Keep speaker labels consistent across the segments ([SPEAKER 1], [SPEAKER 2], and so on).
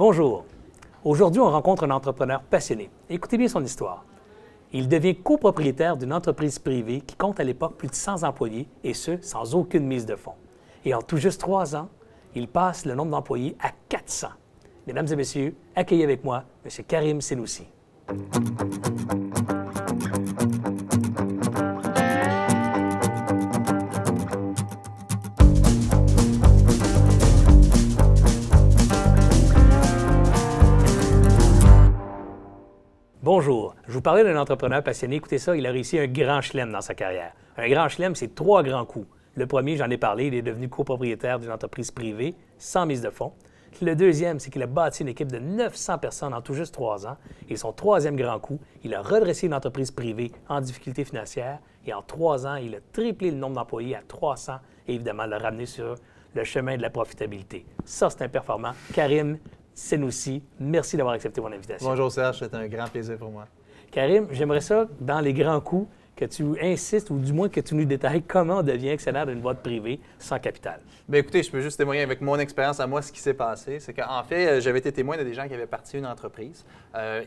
[SPEAKER 1] Bonjour. Aujourd'hui, on rencontre un entrepreneur passionné. Écoutez bien son histoire. Il devient copropriétaire d'une entreprise privée qui compte à l'époque plus de 100 employés, et ce, sans aucune mise de fonds. Et en tout juste 3 ans, il passe le nombre d'employés à 400. Mesdames et messieurs, accueillez avec moi M. Karim Senoussi. Bonjour, je vous parlais d'un entrepreneur passionné. Écoutez ça, il a réussi un grand chelem dans sa carrière. Un grand chelem, c'est 3 grands coups. Le premier, j'en ai parlé, il est devenu copropriétaire d'une entreprise privée sans mise de fonds. Le deuxième, c'est qu'il a bâti une équipe de 900 personnes en tout juste 3 ans. Et son troisième grand coup, il a redressé une entreprise privée en difficulté financière. Et en 3 ans, il a triplé le nombre d'employés à 300 et évidemment l'a ramené sur le chemin de la profitabilité. Ça, c'est un performant. Karim Senoussi, merci d'avoir accepté mon invitation.
[SPEAKER 2] Bonjour Serge, c'est un grand plaisir pour moi.
[SPEAKER 1] Karim, j'aimerais ça, dans les grands coups, que tu insistes ou du moins que tu nous détailles comment on devient actionnaire d'une boîte privée sans capital.
[SPEAKER 2] Bien, écoutez, je peux juste témoigner avec mon expérience à moi ce qui s'est passé. C'est qu'en fait, j'avais été témoin de des gens qui avaient parti une entreprise.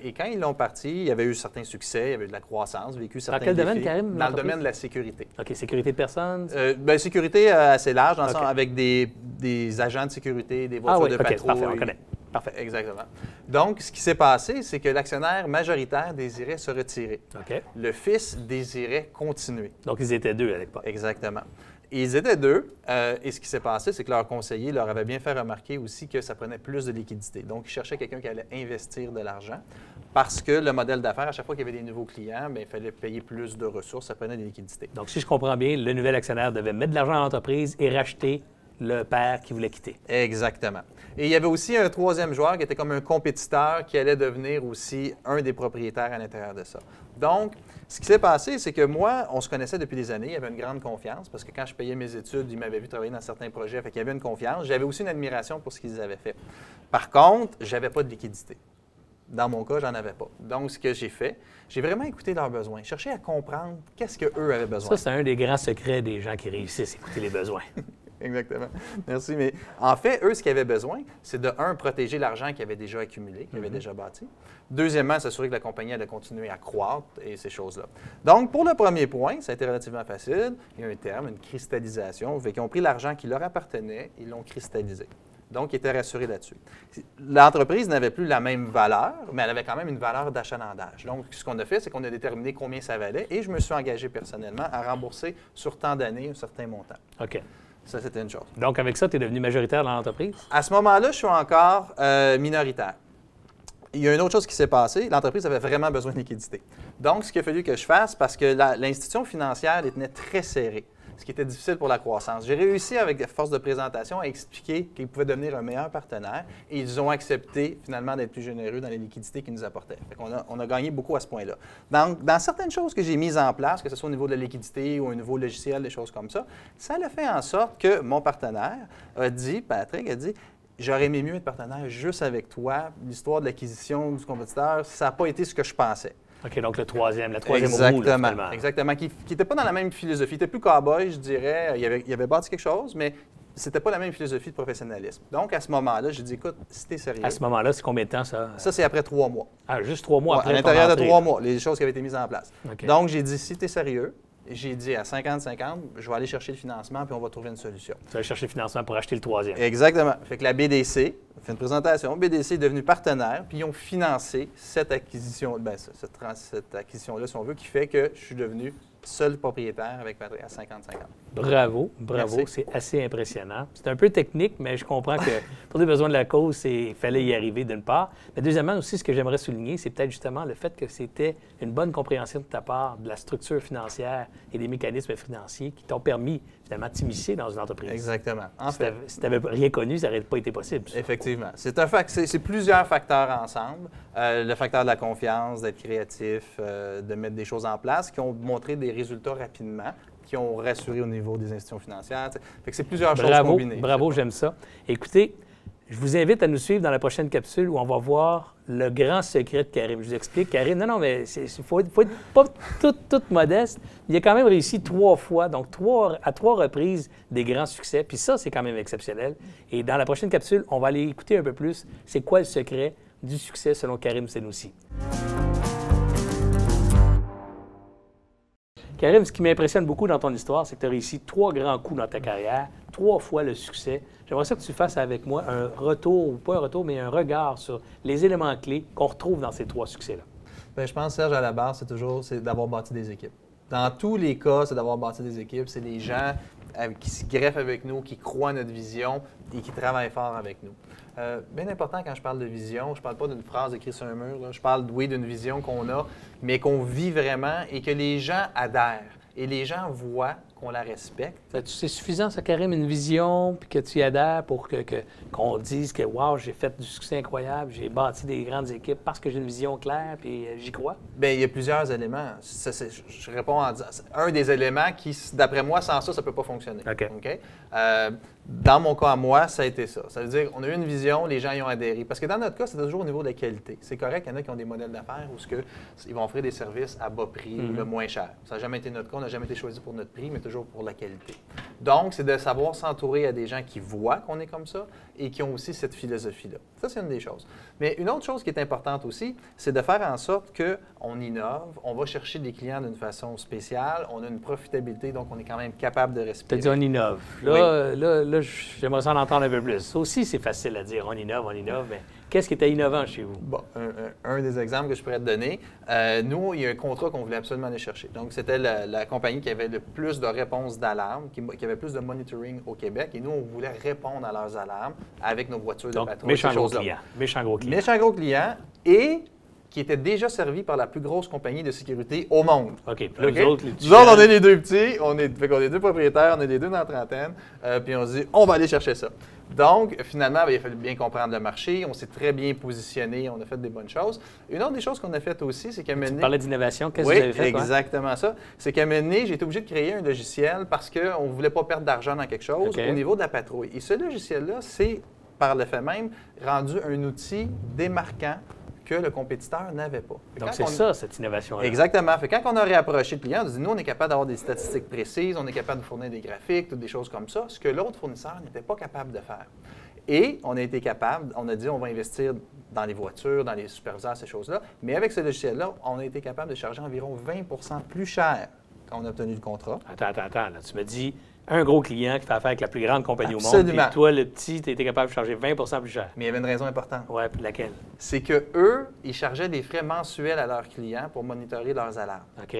[SPEAKER 2] Et quand ils l'ont parti, il y avait eu certains succès, il y avait eu de la croissance, vécu certains défis.
[SPEAKER 1] Dans quel domaine, Karim?
[SPEAKER 2] Dans le domaine de la sécurité.
[SPEAKER 1] OK, sécurité de personnes?
[SPEAKER 2] Bien, sécurité assez large, dans le sens avec des agents de sécurité, des voitures de patrouille.
[SPEAKER 1] Parfait, on connaît.
[SPEAKER 2] Parfait, exactement. Donc, ce qui s'est passé, c'est que l'actionnaire majoritaire désirait se retirer.
[SPEAKER 1] OK.
[SPEAKER 2] Le fils désirait continuer.
[SPEAKER 1] Donc, ils étaient 2 à l'époque.
[SPEAKER 2] Exactement. Ils étaient 2, et ce qui s'est passé, c'est que leur conseiller leur avait bien fait remarquer aussi que ça prenait plus de liquidité. Donc, ils cherchaient quelqu'un qui allait investir de l'argent parce que le modèle d'affaires, à chaque fois qu'il y avait des nouveaux clients, bien, il fallait payer plus de ressources, ça prenait des liquidités.
[SPEAKER 1] Donc, si je comprends bien, le nouvel actionnaire devait mettre de l'argent dans l'entreprise et racheter le père qui voulait quitter.
[SPEAKER 2] Exactement. Et il y avait aussi un troisième joueur qui était comme un compétiteur qui allait devenir aussi un des propriétaires à l'intérieur de ça. Donc, ce qui s'est passé, c'est que moi, on se connaissait depuis des années, il y avait une grande confiance parce que quand je payais mes études, ils m'avaient vu travailler dans certains projets, fait qu'il y avait une confiance. J'avais aussi une admiration pour ce qu'ils avaient fait. Par contre, je n'avais pas de liquidité. Dans mon cas, j'en avais pas. Donc, ce que j'ai fait, j'ai vraiment écouté leurs besoins, cherché à comprendre qu'est-ce qu'eux avaient besoin.
[SPEAKER 1] Ça, c'est un des grands secrets des gens qui réussissent, écouter les besoins.
[SPEAKER 2] Exactement. Merci. Mais en fait, eux, ce qu'ils avaient besoin, c'est de, un, protéger l'argent qu'ils avaient déjà accumulé, qu'ils avaient déjà bâti. Deuxièmement, s'assurer que la compagnie allait continuer à croître et ces choses-là. Donc, pour le premier point, ça a été relativement facile. Il y a un terme, une cristallisation. Ils ont pris l'argent qui leur appartenait et l'ont cristallisé. Donc, ils étaient rassurés là-dessus. L'entreprise n'avait plus la même valeur, mais elle avait quand même une valeur d'achalandage. Donc, ce qu'on a fait, c'est qu'on a déterminé combien ça valait et je me suis engagé personnellement à rembourser sur tant d'années un certain montant.
[SPEAKER 1] OK.
[SPEAKER 2] Ça, c'était une chose.
[SPEAKER 1] Donc, avec ça, tu es devenu majoritaire dans l'entreprise?
[SPEAKER 2] À ce moment-là, je suis encore minoritaire. Il y a une autre chose qui s'est passée. L'entreprise avait vraiment besoin de liquidité. Donc, ce qu'il a fallu que je fasse, parce que l'institution financière les tenait très serrée, ce qui était difficile pour la croissance. J'ai réussi, avec force de présentation, à expliquer qu'ils pouvaient devenir un meilleur partenaire et ils ont accepté, finalement, d'être plus généreux dans les liquidités qu'ils nous apportaient. On a gagné beaucoup à ce point-là. Dans certaines choses que j'ai mises en place, que ce soit au niveau de la liquidité ou au niveau logiciel, des choses comme ça, ça a fait en sorte que mon partenaire a dit, Patrick a dit, j'aurais aimé mieux être partenaire juste avec toi. L'histoire de l'acquisition du compétiteur, ça n'a pas été ce que je pensais.
[SPEAKER 1] OK, donc la troisième roue,
[SPEAKER 2] exactement,
[SPEAKER 1] finalement.
[SPEAKER 2] Exactement, qui n'était pas dans la même philosophie. Il était plus cow-boy, je dirais. Il avait bâti quelque chose, mais c'était pas la même philosophie de professionnalisme. Donc, à ce moment-là, j'ai dit, écoute, si t'es sérieux...
[SPEAKER 1] À ce moment-là, c'est combien de temps, ça?
[SPEAKER 2] Ça, c'est après 3 mois.
[SPEAKER 1] Ah, juste 3 mois après?
[SPEAKER 2] À l'intérieur de 3 mois, les choses qui avaient été mises en place.
[SPEAKER 1] Okay.
[SPEAKER 2] Donc, j'ai dit, si t'es sérieux, j'ai dit à 50-50, je vais aller chercher le financement puis on va trouver une solution.
[SPEAKER 1] Tu vas aller chercher le financement pour acheter le troisième.
[SPEAKER 2] Exactement. Fait que la BDC a fait une présentation. BDC est devenu partenaire puis ils ont financé cette acquisition, cette acquisition-là, si on veut, qui fait que je suis devenu seul propriétaire avec Patrick à 50-50.
[SPEAKER 1] Bravo, c'est assez impressionnant. C'est un peu technique, mais je comprends que pour les besoins de la cause, il fallait y arriver d'une part. Mais deuxièmement aussi, ce que j'aimerais souligner, c'est peut-être justement le fait que c'était une bonne compréhension de ta part de la structure financière et des mécanismes financiers qui t'ont permis finalement de t'immiscer dans une entreprise.
[SPEAKER 2] Exactement.
[SPEAKER 1] Si tu n'avais rien connu, ça n'aurait pas été possible.
[SPEAKER 2] Effectivement. C'est plusieurs facteurs ensemble. Le facteur de la confiance, d'être créatif, de mettre des choses en place qui ont montré des résultats rapidement, qui ont rassuré au niveau des institutions financières. Fait que c'est plusieurs choses combinées.
[SPEAKER 1] Bravo, j'aime ça. Écoutez, Je vous invite à nous suivre dans la prochaine capsule où on va voir le grand secret de Karim. Je vous explique, Karim, non, mais il faut être pas tout modeste. Il a quand même réussi 3 fois, donc à 3 reprises, des grands succès. Puis ça, c'est quand même exceptionnel. Et dans la prochaine capsule, on va aller écouter un peu plus c'est quoi le secret du succès selon Karim Senoussi. Karim, ce qui m'impressionne beaucoup dans ton histoire, c'est que tu as réussi 3 grands coups dans ta carrière, 3 fois le succès. J'aimerais ça que tu fasses avec moi un retour, ou pas un retour, mais un regard sur les éléments clés qu'on retrouve dans ces 3 succès-là.
[SPEAKER 2] Bien, je pense, Serge, à la base, c'est d'avoir bâti des équipes. Dans tous les cas, c'est d'avoir bâti des équipes. C'est les gens qui se greffent avec nous, qui croient à notre vision et qui travaillent fort avec nous. Bien important quand je parle de vision, je ne parle pas d'une phrase écrite sur un mur. Là. Je parle, oui, d'une vision qu'on a, mais qu'on vit vraiment et que les gens adhèrent. Et les gens voient qu'on la respecte.
[SPEAKER 1] C'est suffisant, ça, Karim, une vision, puis que tu y adhères pour qu'on dise que, wow, j'ai fait du succès incroyable, j'ai bâti des grandes équipes parce que j'ai une vision claire, puis j'y crois? Bien,
[SPEAKER 2] il y a plusieurs éléments. Je réponds en disant, un des éléments qui, d'après moi, sans ça ne peut pas fonctionner.
[SPEAKER 1] OK.
[SPEAKER 2] Okay? Dans mon cas à moi, ça a été ça. Ça veut dire qu'on a eu une vision, les gens y ont adhéré. Parce que dans notre cas, c'est toujours au niveau de la qualité. C'est correct, il y en a qui ont des modèles d'affaires où ils vont offrir des services à bas prix ou le moins cher. Ça n'a jamais été notre cas, on n'a jamais été choisi pour notre prix, mais toujours pour la qualité. Donc, c'est de savoir s'entourer à des gens qui voient qu'on est comme ça et qui ont aussi cette philosophie-là. Ça, c'est une des choses. Mais une autre chose qui est importante aussi, c'est de faire en sorte qu'on innove, on va chercher des clients d'une façon spéciale, on a une profitabilité, donc on est quand même capable de respirer.
[SPEAKER 1] Tu as dit on innove. Là, j'aimerais ça en entendre un peu plus. Ça aussi, c'est facile à dire, on innove, mais qu'est-ce qui était innovant chez vous?
[SPEAKER 2] Bon, un des exemples que je pourrais te donner, nous, il y a un contrat qu'on voulait absolument aller chercher. Donc, c'était la compagnie qui avait le plus de réponses d'alarme, qui avait plus de monitoring au Québec, et nous, on voulait répondre à leurs alarmes avec nos voitures de patrouille.
[SPEAKER 1] Méchant gros client. Méchant gros client.
[SPEAKER 2] Méchant gros client, et qui était déjà servi par la plus grosse compagnie de sécurité au monde.
[SPEAKER 1] OK. Puis là, nous autres,
[SPEAKER 2] on est les 2 petits, on est 2 propriétaires, on est les 2 dans la trentaine, puis on se dit, on va aller chercher ça. Donc, finalement, il a fallu bien comprendre le marché, on s'est très bien positionné, on a fait des bonnes choses. Une autre des choses qu'on a faites aussi, c'est qu'à un moment donné...
[SPEAKER 1] Tu parlais d'innovation, qu'est-ce que vous avez fait?
[SPEAKER 2] Oui, exactement ça. C'est qu'à un moment donné, j'ai été obligé de créer un logiciel parce qu'on ne voulait pas perdre d'argent dans quelque chose au niveau de la patrouille. Et ce logiciel-là, c'est, par le fait même, rendu un outil démarquant que le compétiteur n'avait pas.
[SPEAKER 1] Donc, c'est ça, cette innovation-là.
[SPEAKER 2] Exactement. Fait quand on a réapproché le client, on a dit, nous, on est capable d'avoir des statistiques précises, on est capable de fournir des graphiques, toutes des choses comme ça, ce que l'autre fournisseur n'était pas capable de faire. Et on a été capable, on a dit, on va investir dans les voitures, dans les superviseurs, ces choses-là, mais avec ce logiciel-là, on a été capable de charger environ 20 plus cher quand on a obtenu le contrat.
[SPEAKER 1] Attends. Là, tu me dis, un gros client qui fait affaire avec la plus grande compagnie au monde,
[SPEAKER 2] Absolument.
[SPEAKER 1] Et toi, le petit, tu étais capable de charger 20 plus cher.
[SPEAKER 2] Mais il y avait une raison importante.
[SPEAKER 1] Oui, puis laquelle?
[SPEAKER 2] C'est qu'eux, ils chargeaient des frais mensuels à leurs clients pour monitorer leurs alarmes.
[SPEAKER 1] OK.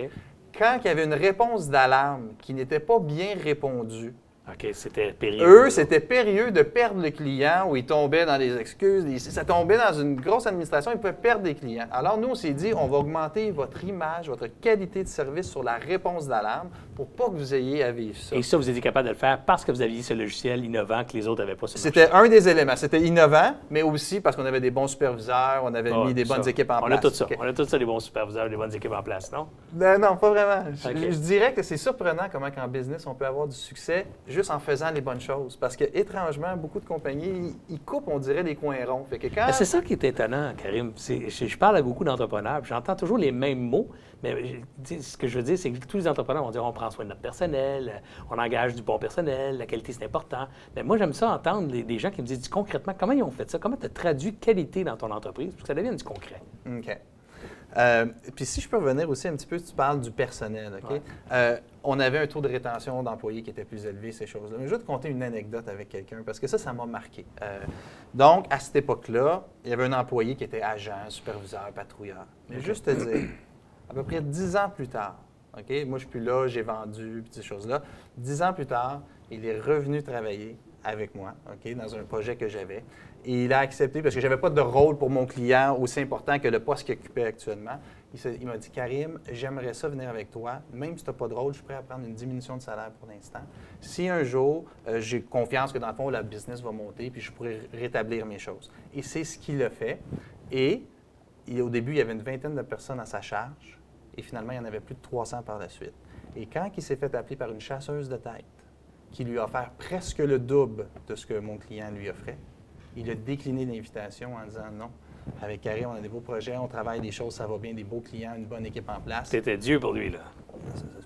[SPEAKER 2] Quand il y avait une réponse d'alarme qui n'était pas bien répondue,
[SPEAKER 1] OK, c'était périlleux.
[SPEAKER 2] Eux, c'était périlleux de perdre le client où ils tombaient dans les excuses. Ça tombait dans une grosse administration, ils pouvaient perdre des clients. Alors, nous, on s'est dit, on va augmenter votre image, votre qualité de service sur la réponse d'alarme pour pas que vous ayez à vivre ça.
[SPEAKER 1] Et ça, vous étiez capable de le faire parce que vous aviez ce logiciel innovant que les autres n'avaient pas.
[SPEAKER 2] C'était un des éléments. C'était innovant, mais aussi parce qu'on avait des bons superviseurs, on avait mis des bonnes équipes en place.
[SPEAKER 1] On a tout ça. Okay. On a tout ça, des bons superviseurs, des bonnes équipes en place, non?
[SPEAKER 2] Non, pas vraiment. Okay. Je dirais que c'est surprenant comment qu'en business, on peut avoir du succès juste en faisant les bonnes choses. Parce que, étrangement, beaucoup de compagnies, ils coupent, on dirait, les coins ronds. Fait que quand...
[SPEAKER 1] C'est ça qui est étonnant, Karim. Je parle à beaucoup d'entrepreneurs, j'entends toujours les mêmes mots, mais ce que je veux dire, c'est que tous les entrepreneurs vont dire on prend soin de notre personnel, on engage du bon personnel, la qualité, c'est important. Mais moi, j'aime ça entendre des gens qui me disent concrètement comment ils ont fait ça, comment tu as traduit qualité dans ton entreprise pour que ça devienne du concret.
[SPEAKER 2] OK. Puis si je peux revenir aussi un petit peu, tu parles du personnel, OK? Ouais. On avait un taux de rétention d'employés qui était plus élevé, ces choses-là. Mais je vais te conter une anecdote avec quelqu'un, parce que ça m'a marqué. Donc, à cette époque-là, il y avait un employé qui était agent, superviseur, patrouilleur. Mais juste te dire, à peu près 10 ans plus tard, OK? Moi, je ne suis plus là, j'ai vendu, puis ces choses-là. 10 ans plus tard, il est revenu travailler avec moi, OK, dans un projet que j'avais. Et il a accepté, parce que je n'avais pas de rôle pour mon client aussi important que le poste qu'il occupait actuellement. Il m'a dit, Karim, j'aimerais ça venir avec toi. Même si tu n'as pas de rôle, je suis prêt à prendre une diminution de salaire pour l'instant. Si un jour, j'ai confiance que dans le fond, la business va monter, puis je pourrais rétablir mes choses. Et c'est ce qu'il a fait. Et au début, il y avait une vingtaine de personnes à sa charge. Et finalement, il y en avait plus de 300 par la suite. Et quand il s'est fait appeler par une chasseuse de tête, qui lui a offert presque le double de ce que mon client lui offrait, Il a décliné l'invitation en disant non. Avec Karim, on a des beaux projets, on travaille des choses, ça va bien, des beaux clients, une bonne équipe en place.
[SPEAKER 1] C'était Dieu pour lui, là.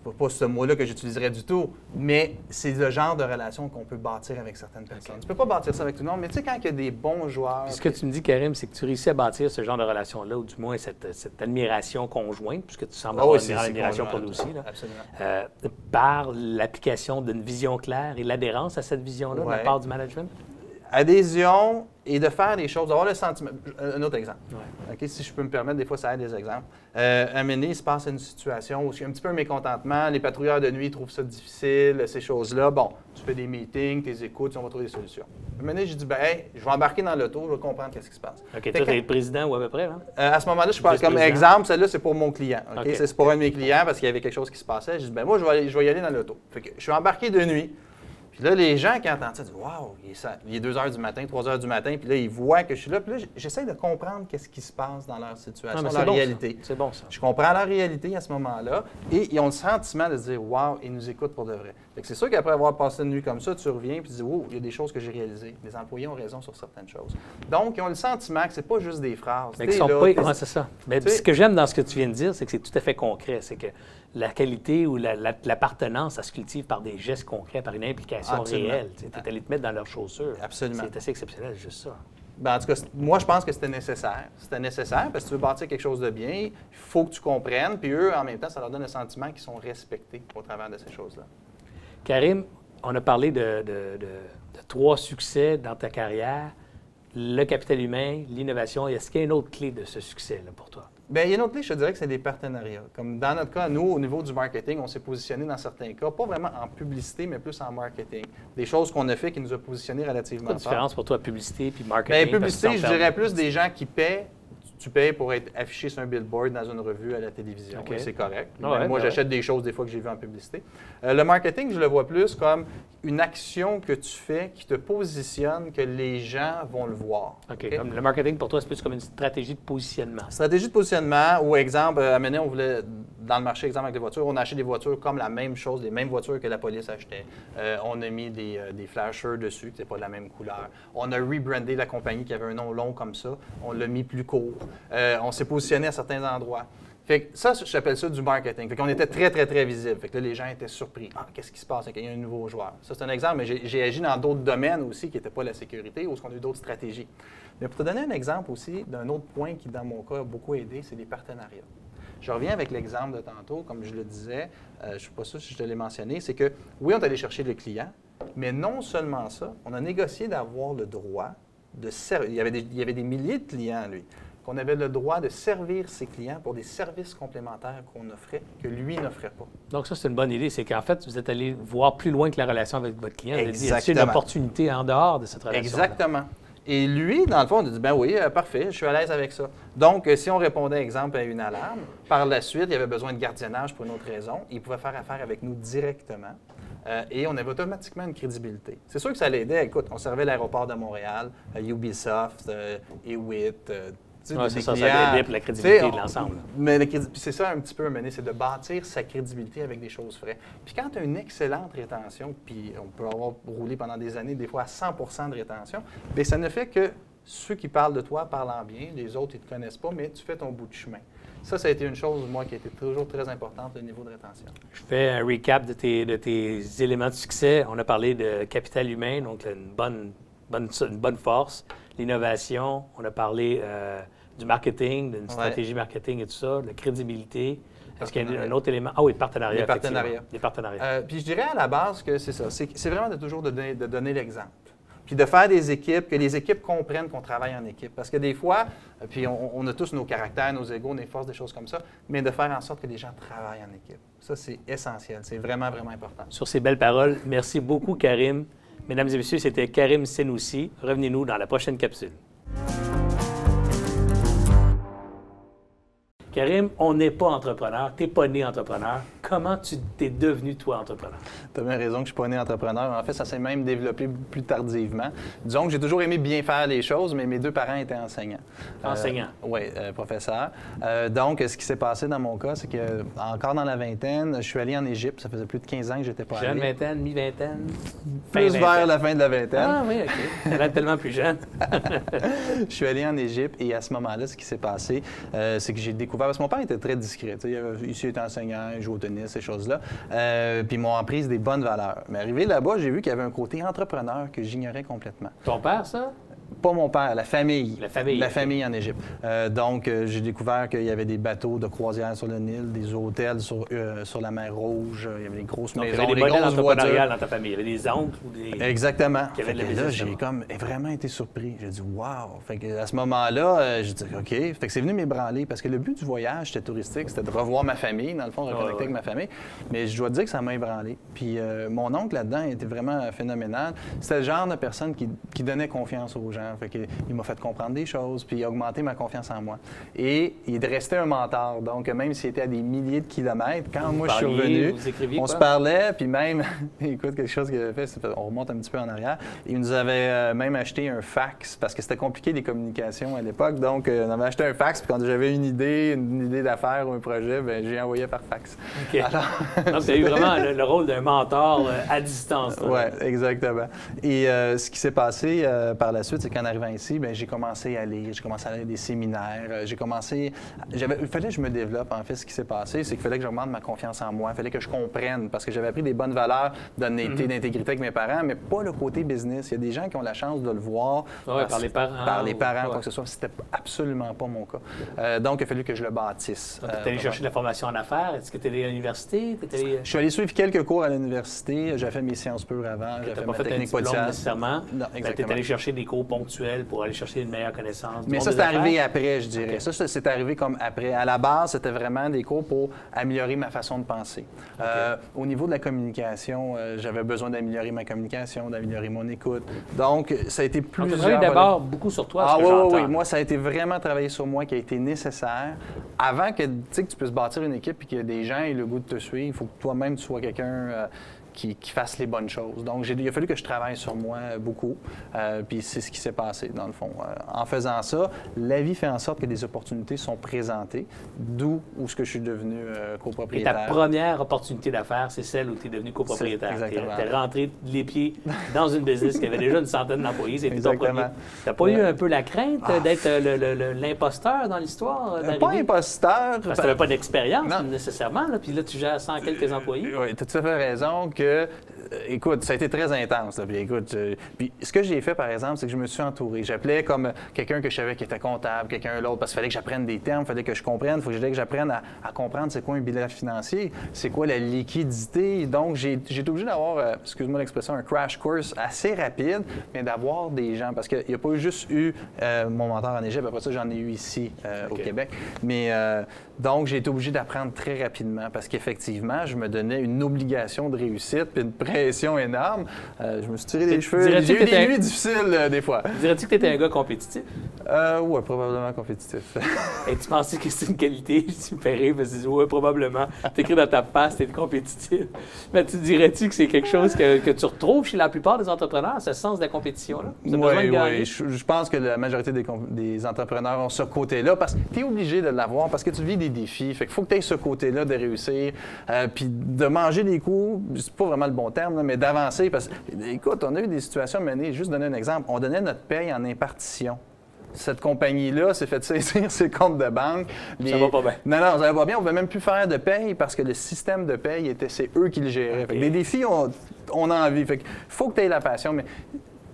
[SPEAKER 2] C'est pas ce mot-là que j'utiliserais du tout, mais c'est le genre de relation qu'on peut bâtir avec certaines personnes. Tu peux pas bâtir ça avec tout le monde, mais tu sais, quand il y a des bons joueurs...
[SPEAKER 1] Puis ce que tu me dis, Karim, c'est que tu réussis à bâtir ce genre de relation-là, ou du moins cette admiration conjointe, puisque tu sembles avoir une grande admiration pour lui aussi, là, par l'application d'une vision claire et l'adhérence à cette vision-là de la part du management?
[SPEAKER 2] Adhésion et de faire des choses, d'avoir le sentiment. Un autre exemple. Okay, si je peux me permettre, des fois, ça aide des exemples. À un moment donné, il se passe une situation où il y a un petit peu un mécontentement, les patrouilleurs de nuit trouvent ça difficile, ces choses-là. Bon, tu fais des meetings, tu les écoutes, on va trouver des solutions. À un moment donné, j'ai dit, ben, hey, je vais embarquer dans l'auto, je vais comprendre qu'est-ce qui se passe.
[SPEAKER 1] OK, toi, tu es le président ou à peu près, hein?
[SPEAKER 2] À ce moment-là, je parle comme exemple, celle-là, c'est pour mon client. Okay? C'est pour un de mes clients parce qu'il y avait quelque chose qui se passait. J'ai dit, ben, moi, je vais y aller dans l'auto. Fait que je suis embarqué de nuit. Puis là, les gens qui entendent ça disent « Wow, il est 2 h du matin, 3 h du matin. » Puis là, ils voient que je suis là. Puis là, j'essaie de comprendre qu'est-ce qui se passe dans leur situation, dans leur réalité.
[SPEAKER 1] C'est bon, ça.
[SPEAKER 2] Je comprends leur réalité à ce moment-là. Et ils ont le sentiment de se dire « Wow, ils nous écoutent pour de vrai. » C'est sûr qu'après avoir passé une nuit comme ça, tu reviens et tu dis « Wow, il y a des choses que j'ai réalisées. Les employés ont raison sur certaines choses. » Donc, ils ont le sentiment que c'est pas juste des phrases.
[SPEAKER 1] Mais qu'ils sont pas... c'est ça. Mais ce que j'aime dans ce que tu viens de dire, c'est que c'est tout à fait concret. C'est que la qualité ou l'appartenance, ça se cultive par des gestes concrets, par une implication réelle. Tu es allé te mettre dans leurs chaussures.
[SPEAKER 2] Absolument.
[SPEAKER 1] C'est assez exceptionnel, juste ça.
[SPEAKER 2] Ben, en tout cas, moi, je pense que c'était nécessaire. C'était nécessaire parce que tu veux bâtir quelque chose de bien, il faut que tu comprennes. Puis eux, en même temps, ça leur donne le sentiment qu'ils sont respectés au travers de ces choses-là.
[SPEAKER 1] Karim, on a parlé de 3 succès dans ta carrière. Le capital humain, l'innovation. Est-ce qu'il y a une autre clé de ce succès-là pour toi?
[SPEAKER 2] Bien, il y a une autre clé, je te dirais que c'est des partenariats. Comme dans notre cas, nous, au niveau du marketing, on s'est positionné dans certains cas, pas vraiment en publicité, mais plus en marketing. Des choses qu'on a fait qui nous a positionnés relativement fort.
[SPEAKER 1] Quelle différence pour toi, publicité puis marketing?
[SPEAKER 2] Bien, publicité, je dirais plus des gens qui paient. Tu payes pour être affiché sur un billboard dans une revue à la télévision. Okay. C'est correct. Moi, j'achète des choses des fois que j'ai vues en publicité. Le marketing, je le vois plus comme une action que tu fais qui te positionne, que les gens vont le voir.
[SPEAKER 1] OK. Comme le marketing, pour toi, c'est plus comme une stratégie de positionnement.
[SPEAKER 2] Stratégie de positionnement, ou exemple, à mener, on voulait, dans le marché, exemple avec les voitures, on a acheté des voitures comme la même chose, les mêmes voitures que la police achetait. On a mis des flashers dessus, qui n'étaient pas de la même couleur. On a rebrandé la compagnie qui avait un nom long comme ça. On l'a mis plus court. On s'est positionné à certains endroits. Fait que ça, j'appelle ça du marketing. Fait qu'on était très, très, très visible. Fait que là, les gens étaient surpris. Ah, qu'est-ce qui se passe? Il y a un nouveau joueur. Ça, c'est un exemple, mais j'ai agi dans d'autres domaines aussi qui n'étaient pas la sécurité ou on a eu d'autres stratégies. Mais pour te donner un exemple aussi d'un autre point qui, dans mon cas, a beaucoup aidé, c'est les partenariats. Je reviens avec l'exemple de tantôt, comme je le disais, je ne suis pas sûr si je te l'ai mentionné, c'est que oui, on est allé chercher le client, mais non seulement ça, on a négocié d'avoir le droit de servir. Il y avait des milliers de clients, lui. Qu'on avait le droit de servir ses clients pour des services complémentaires qu'on offrait, que lui n'offrait pas.
[SPEAKER 1] Donc ça, c'est une bonne idée. C'est qu'en fait, vous êtes allé voir plus loin que la relation avec votre client. Vous avez dit,
[SPEAKER 2] Exactement.
[SPEAKER 1] y a une opportunité en dehors de cette relation?
[SPEAKER 2] Exactement. Et lui, dans le fond, on a dit, ben oui, parfait, je suis à l'aise avec ça. Donc, si on répondait, exemple, à une alarme, par la suite, il y avait besoin de gardiennage pour une autre raison, il pouvait faire affaire avec nous directement. Et on avait automatiquement une crédibilité. C'est sûr que ça l'aidait. Écoute, on servait l'aéroport de Montréal, Ubisoft, EWIT,
[SPEAKER 1] c'est ça aidait pour la crédibilité de l'ensemble.
[SPEAKER 2] Mais c'est ça un petit peu, c'est de bâtir sa crédibilité avec des choses vraies. Puis quand tu as une excellente rétention, puis on peut avoir roulé pendant des années, des fois à 100 de rétention, bien, ça ne fait que ceux qui parlent de toi parlent en bien, les autres, ils ne te connaissent pas, mais tu fais ton bout de chemin. Ça a été une chose, moi, qui a été toujours très importante, le niveau de rétention.
[SPEAKER 1] Je fais un recap de tes éléments de succès. On a parlé de capital humain, donc une bonne force, l'innovation. On a parlé du marketing, d'une stratégie marketing et tout ça, de la crédibilité. Est-ce qu'il y a un autre élément? Ah oui, le partenariat. Les partenariats.
[SPEAKER 2] Puis je dirais à la base que c'est ça. C'est vraiment toujours de donner l'exemple. Puis de faire des équipes, que les équipes comprennent qu'on travaille en équipe. Parce que des fois, puis on a tous nos caractères, nos égos, nos forces, des choses comme ça, mais de faire en sorte que les gens travaillent en équipe. Ça, c'est essentiel. C'est vraiment, vraiment important.
[SPEAKER 1] Sur ces belles paroles, merci beaucoup, Karim. Mesdames et messieurs, c'était Karim Senoussi. Revenez-nous dans la prochaine capsule. Karim, on n'est pas entrepreneur. Tu n'es pas né entrepreneur. comment tu t'es devenu, toi, entrepreneur?
[SPEAKER 2] Tu as bien raison que je ne suis pas né entrepreneur. En fait, ça s'est même développé plus tardivement. Disons que j'ai toujours aimé bien faire les choses, mais mes deux parents étaient enseignants.
[SPEAKER 1] Enseignants?
[SPEAKER 2] Oui, professeurs. Donc, ce qui s'est passé dans mon cas, c'est que encore dans la vingtaine, je suis allé en Égypte. Ça faisait plus de 15 ans que je n'étais pas allé.
[SPEAKER 1] Jeune vingtaine, mi-vingtaine?
[SPEAKER 2] Plus vers la fin de la vingtaine.
[SPEAKER 1] Ah oui, OK. Tu es tellement plus jeune.
[SPEAKER 2] Je suis allé en Égypte et à ce moment-là, ce qui s'est passé, c'est que j'ai découvert, parce que mon père était très discret. Ici, il était enseignant, il jouait au tennis, ces choses-là. Puis ils m'ont appris des bonnes valeurs. Mais arrivé là-bas, j'ai vu qu'il y avait un côté entrepreneur que j'ignorais complètement.
[SPEAKER 1] Ton père, ça?
[SPEAKER 2] Pas mon père, la famille.
[SPEAKER 1] La famille.
[SPEAKER 2] La famille en Égypte. Donc, j'ai découvert qu'il y avait des bateaux de croisière sur le Nil, des hôtels sur la mer Rouge, il y avait des grosses
[SPEAKER 1] Donc,
[SPEAKER 2] maisons,
[SPEAKER 1] il y avait des
[SPEAKER 2] des
[SPEAKER 1] modèles
[SPEAKER 2] grosses voitures.
[SPEAKER 1] entrepreneuriales dans ta famille. Il y avait des oncles ou des...
[SPEAKER 2] Exactement.
[SPEAKER 1] Qui avaient de la
[SPEAKER 2] Fait que là,
[SPEAKER 1] business
[SPEAKER 2] j'ai
[SPEAKER 1] là-bas.
[SPEAKER 2] comme vraiment été surpris. J'ai dit « wow ». Fait que à ce moment-là, j'ai dit « OK ». Fait que c'est venu m'ébranler parce que le but du voyage, c'était touristique, c'était de revoir ma famille, dans le fond, de reconnecter avec ma famille. Mais je dois te dire que ça m'a ébranlé. Puis mon oncle là-dedans était vraiment phénoménal. C'était le genre de personne qui donnait confiance aux gens. Fait que, il m'a fait comprendre des choses, puis il a augmenté ma confiance en moi. Et il restait un mentor. Donc, même s'il était à des milliers de kilomètres, quand moi je suis revenu, on se parlait, puis même, écoute, quelque chose qu'il avait fait, on remonte un petit peu en arrière, il nous avait même acheté un fax, parce que c'était compliqué les communications à l'époque. Donc, on avait acheté un fax, puis quand j'avais une idée d'affaires ou un projet, bien, j'ai envoyé par fax.
[SPEAKER 1] OK. Donc, tu as eu vraiment le rôle d'un mentor à distance.
[SPEAKER 2] Oui, exactement. Et ce qui s'est passé par la suite, c'est qu'en arrivant ici, bien, j'ai commencé à lire, j'ai commencé à aller à des séminaires, il fallait que je me développe, en fait. Ce qui s'est passé, c'est qu'il fallait que j'augmente ma confiance en moi, il fallait que je comprenne, parce que j'avais appris des bonnes valeurs d'honnêteté, d'intégrité avec mes parents, mais pas le côté business. Il y a des gens qui ont la chance de le voir
[SPEAKER 1] par les parents.
[SPEAKER 2] Par les parents, quoi que ce soit. C'était absolument pas mon cas. Donc, il a fallu que je le bâtisse.
[SPEAKER 1] Tu es allé chercher de la formation en affaires? Est-ce que tu es allé à l'université?
[SPEAKER 2] Je suis allé suivre quelques cours à l'université. J'ai fait mes sciences pures avant. J'ai fait ma technique
[SPEAKER 1] diplôme nécessairement.
[SPEAKER 2] Non, exactement.
[SPEAKER 1] Tu es allé chercher des cours ponctuels pour aller chercher une meilleure connaissance.
[SPEAKER 2] Mais ça, c'est arrivé après, je dirais. Okay. Ça, c'est arrivé comme après. À la base, c'était vraiment des cours pour améliorer ma façon de penser. Okay. Au niveau de la communication, j'avais besoin d'améliorer ma communication, d'améliorer mon écoute. Donc, ça a été plusieurs...
[SPEAKER 1] Donc, tu as travaillé d'abord beaucoup sur toi,
[SPEAKER 2] ce que j'entends. Oui. Moi, ça a été vraiment travailler sur moi qui a été nécessaire. Avant que tu puisses bâtir une équipe et que des gens aient le goût de te suivre, il faut que toi-même, tu sois quelqu'un... Qui fasse les bonnes choses. Donc, il a fallu que je travaille sur moi beaucoup. Puis c'est ce qui s'est passé, dans le fond. En faisant ça, la vie fait en sorte que des opportunités sont présentées, d'où où ce que je suis devenu copropriétaire.
[SPEAKER 1] Et ta première opportunité d'affaires, c'est celle où tu es devenu copropriétaire. Tu es rentré les pieds dans une business qui avait déjà une centaine d'employés. C'était ton premier. Tu n'as pas eu un peu la crainte d'être l'imposteur dans l'histoire?
[SPEAKER 2] Pas imposteur.
[SPEAKER 1] Parce que tu n'avais pas d'expérience nécessairement. Là, puis là, tu gères 100 quelques employés.
[SPEAKER 2] Oui, tu as tout à fait raison que écoute, ça a été très intense. Là. Puis, écoute, puis ce que j'ai fait, par exemple, c'est que je me suis entouré. J'appelais comme quelqu'un que je savais qui était comptable, quelqu'un l'autre, parce qu'il fallait que j'apprenne des termes, il fallait que je comprenne, il fallait que j'apprenne à comprendre c'est quoi un bilan financier, c'est quoi la liquidité. Donc, j'ai été obligé d'avoir, excuse-moi l'expression, un crash course assez rapide, mais d'avoir des gens, parce qu'il n'y a pas juste eu mon mentor en Égypte, après ça, j'en ai eu ici au Québec. Mais donc, j'ai été obligé d'apprendre très rapidement, parce qu'effectivement, je me donnais une obligation de réussite, puis une pression énorme. Je me suis tiré les cheveux. J'ai eu des nuits difficiles, des fois.
[SPEAKER 1] Dirais-tu que tu étais un gars compétitif?
[SPEAKER 2] Oui, probablement compétitif.
[SPEAKER 1] Et tu pensais que c'est une qualité? Tu me fais rire, parce que tu dis, oui, probablement. Tu écris dans ta passe, tu es compétitif. Mais tu dirais-tu que c'est quelque chose que tu retrouves chez la plupart des entrepreneurs, ce sens de la compétition-là?
[SPEAKER 2] Oui. Je pense que la majorité des entrepreneurs ont ce côté-là, parce que tu es obligé de l'avoir, parce que tu vis des défis. Fait qu'il faut que tu aies ce côté-là de réussir, puis de manger des coups, c'est pas vraiment le bon terme, là, mais d'avancer. Parce que, écoute, on a eu des situations menées, juste donner un exemple, on donnait notre paye en impartition. Cette compagnie-là s'est fait saisir ses comptes de banque.
[SPEAKER 1] Ça va pas bien.
[SPEAKER 2] Non, ça va pas bien. On ne pouvait même plus faire de paye parce que le système de paye, c'est eux qui le géraient. Okay. Fait que des défis, on a envie. Fait que faut que tu aies la passion, mais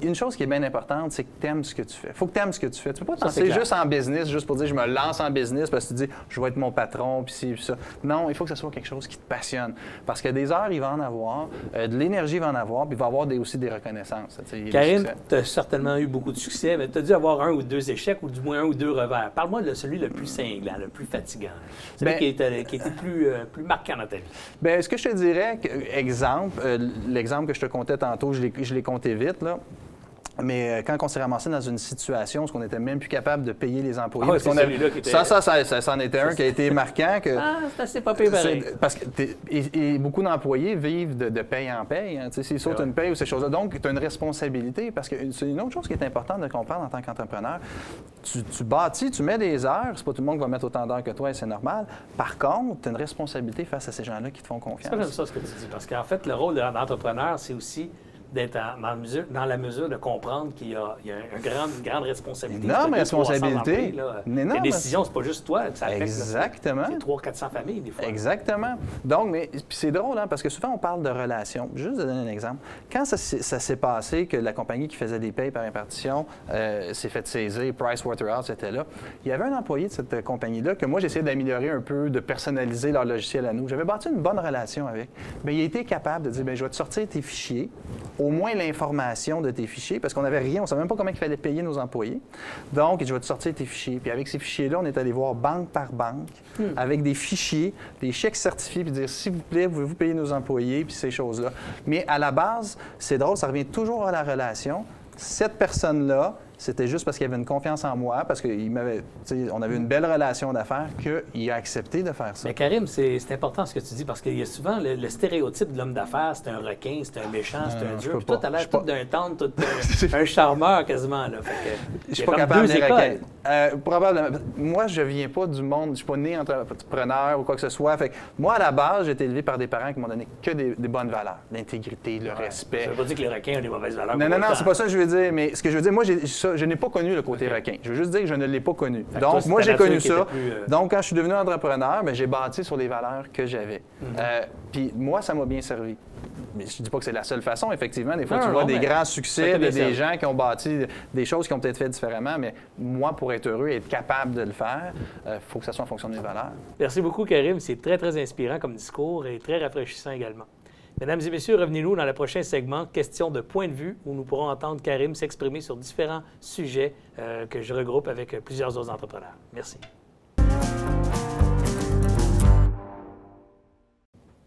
[SPEAKER 2] une chose qui est bien importante, c'est que tu aimes ce que tu fais. Il faut que tu aimes ce que tu fais. Tu ne peux pas penser juste en business, juste pour dire je me lance en business parce que tu dis je vais être mon patron, puis ci, puis ça. Non, il faut que ce soit quelque chose qui te passionne. Parce que des heures, il va en avoir, de l'énergie, il va en avoir, puis il va y avoir aussi des reconnaissances.
[SPEAKER 1] Karine, tu as certainement eu beaucoup de succès, mais tu as dû avoir un ou deux échecs, ou du moins un ou deux revers. Parle-moi de celui le plus cinglant, le plus fatigant, celui qui était plus marquant dans ta vie.
[SPEAKER 2] Bien, ce que je te dirais, exemple, l'exemple que je te contais tantôt, je l'ai compté vite, là. Mais quand on s'est ramassé dans une situation où on n'était même plus capable de payer les employés,
[SPEAKER 1] Ah, c'est celui-là qui était...
[SPEAKER 2] ça en était un qui a été marquant.
[SPEAKER 1] C'est assez pas pire pareil.
[SPEAKER 2] Parce que et beaucoup d'employés vivent de paye en paye. Hein, s'ils sautent une paye ou ces choses-là. Donc, tu as une responsabilité. Parce que c'est une autre chose qui est importante de comprendre en tant qu'entrepreneur. Tu bâtis, tu mets des heures. C'est pas tout le monde qui va mettre autant d'heures que toi et c'est normal. Par contre, tu as une responsabilité face à ces gens-là qui te font confiance.
[SPEAKER 1] C'est pas ça ce que tu dis. Parce qu'en fait, le rôle de l'entrepreneur, c'est aussi d'être dans la mesure de comprendre qu'il y a une grande responsabilité.
[SPEAKER 2] Une énorme responsabilité.
[SPEAKER 1] Les décisions, c'est pas juste toi que ça affecte.
[SPEAKER 2] Exactement.
[SPEAKER 1] C'est 300-400 familles, des fois.
[SPEAKER 2] Exactement. Donc, mais c'est drôle, hein, parce que souvent, on parle de relations. Juste de donner un exemple. Quand ça s'est passé que la compagnie qui faisait des payes par impartition s'est fait saisir, Pricewaterhouse était là, il y avait un employé de cette compagnie-là que moi, j'essayais d'améliorer un peu, de personnaliser leur logiciel à nous. J'avais bâti une bonne relation avec. Bien, il a été capable de dire, bien, je vais te sortir tes fichiers, au moins l'information de tes fichiers, parce qu'on n'avait rien, on ne savait même pas comment il fallait payer nos employés. Donc, je vais te sortir tes fichiers. Puis avec ces fichiers-là, on est allé voir banque par banque, avec des fichiers, des chèques certifiés, puis dire, s'il vous plaît, pouvez-vous payer nos employés, puis ces choses-là. Mais à la base, c'est drôle, ça revient toujours à la relation. Cette personne-là, c'était juste parce qu'il avait une confiance en moi, parce qu'on avait une belle relation d'affaires, qu'il a accepté de faire ça.
[SPEAKER 1] Mais Karim, c'est important ce que tu dis, parce qu'il y a souvent le stéréotype de l'homme d'affaires, c'est un requin, c'est un méchant, c'est un dur. Puis toi, tu as l'air tout d'un tendre, tout un charmeur quasiment. Là.
[SPEAKER 2] Je ne suis pas capable de requins. Probablement. Moi, je ne viens pas du monde, je ne suis pas né entrepreneur ou quoi que ce soit. Fait que moi, à la base, j'ai été élevé par des parents qui m'ont donné que des bonnes valeurs. L'intégrité, le respect.
[SPEAKER 1] Ça ne veut pas dire que les requins ont des mauvaises valeurs.
[SPEAKER 2] Non, c'est pas ça que je veux dire. Mais ce que je veux dire, moi, je n'ai pas connu le côté requin. Je veux juste dire que je ne l'ai pas connu. Donc, moi, j'ai connu ça. Donc, quand je suis devenu entrepreneur, j'ai bâti sur les valeurs que j'avais. Puis moi, ça m'a bien servi. Mais je ne dis pas que c'est la seule façon, effectivement. Des fois, tu vois des grands succès de des gens qui ont bâti des choses qui ont peut-être fait différemment, mais moi, pour être heureux et être capable de le faire, il faut que ça soit en fonction de mes valeurs.
[SPEAKER 1] Merci beaucoup, Karim. C'est très, très inspirant comme discours et très rafraîchissant également. Mesdames et messieurs, revenez-nous dans le prochain segment, question de point de vue, où nous pourrons entendre Karim s'exprimer sur différents sujets que je regroupe avec plusieurs autres entrepreneurs. Merci.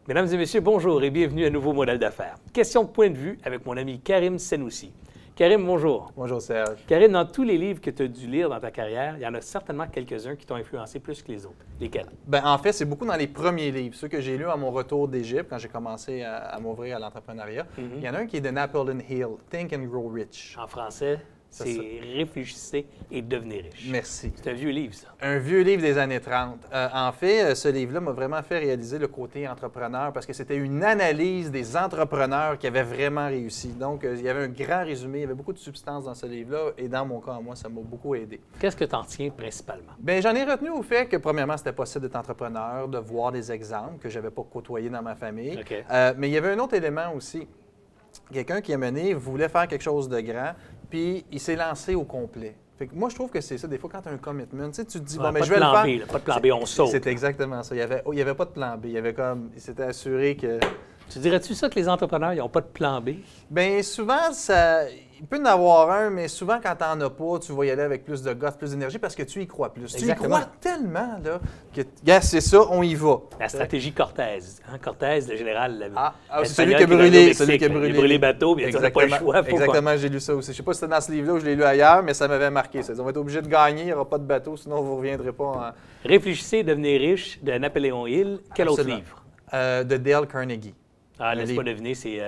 [SPEAKER 1] Mesdames et messieurs, bonjour et bienvenue à Nouveau Modèle d'affaires. Question de point de vue avec mon ami Karim Senoussi. Karim, bonjour.
[SPEAKER 2] Bonjour, Serge.
[SPEAKER 1] Karim, dans tous les livres que tu as dû lire dans ta carrière, il y en a certainement quelques-uns qui t'ont influencé plus que les autres. Lesquels?
[SPEAKER 2] Bien, en fait, c'est beaucoup dans les premiers livres. Ceux que j'ai lus à mon retour d'Égypte, quand j'ai commencé à m'ouvrir à l'entrepreneuriat. Il y en a un qui est de Napoleon Hill, Think and Grow Rich.
[SPEAKER 1] En français, c'est Réfléchissez et devenez riche.
[SPEAKER 2] Merci.
[SPEAKER 1] C'est un vieux livre, ça.
[SPEAKER 2] Un vieux livre des années 30. En fait, ce livre-là m'a vraiment fait réaliser le côté entrepreneur parce que c'était une analyse des entrepreneurs qui avaient vraiment réussi. Donc, il y avait un grand résumé, il y avait beaucoup de substance dans ce livre-là et dans mon cas, moi, ça m'a beaucoup aidé.
[SPEAKER 1] Qu'est-ce que tu en tiens principalement?
[SPEAKER 2] Bien, j'en ai retenu au fait que, premièrement, c'était possible d'être entrepreneur, de voir des exemples que je n'avais pas côtoyés dans ma famille.
[SPEAKER 1] Okay.
[SPEAKER 2] Mais il y avait un autre élément aussi. Quelqu'un qui a mené voulait faire quelque chose de grand, puis il s'est lancé au complet. Fait que moi, je trouve que c'est ça. Des fois, quand tu as un commitment, tu te dis, bon, mais je vais le faire.
[SPEAKER 1] B, pas de plan B, on saute.
[SPEAKER 2] C'est exactement ça. Il y avait pas de plan B. Il s'était assuré que...
[SPEAKER 1] Tu dirais-tu ça que les entrepreneurs, ils n'ont pas de plan B?
[SPEAKER 2] Bien, souvent, il peut en avoir un, mais souvent, quand tu n'en as pas, tu vas y aller avec plus de gosse, plus d'énergie parce que tu y crois plus.
[SPEAKER 1] Exactement.
[SPEAKER 2] Tu y crois tellement, là, que, c'est ça, on y va.
[SPEAKER 1] La stratégie Cortez. Hein? Cortez, le général.
[SPEAKER 2] C'est celui qui a brûlé.
[SPEAKER 1] Il a brûlé le bateau, bien sûr, on n'a pas le choix.
[SPEAKER 2] Exactement, j'ai lu ça aussi. Je ne sais pas si c'était dans ce livre-là ou je l'ai lu ailleurs, mais ça m'avait marqué. On va être obligé de gagner, il n'y aura pas de bateau, sinon vous ne reviendrez pas en...
[SPEAKER 1] Réfléchissez, devenez riche, de Napoléon Hill. Quel autre livre?
[SPEAKER 2] De Dale Carnegie.
[SPEAKER 1] Laisse-moi deviner, c'est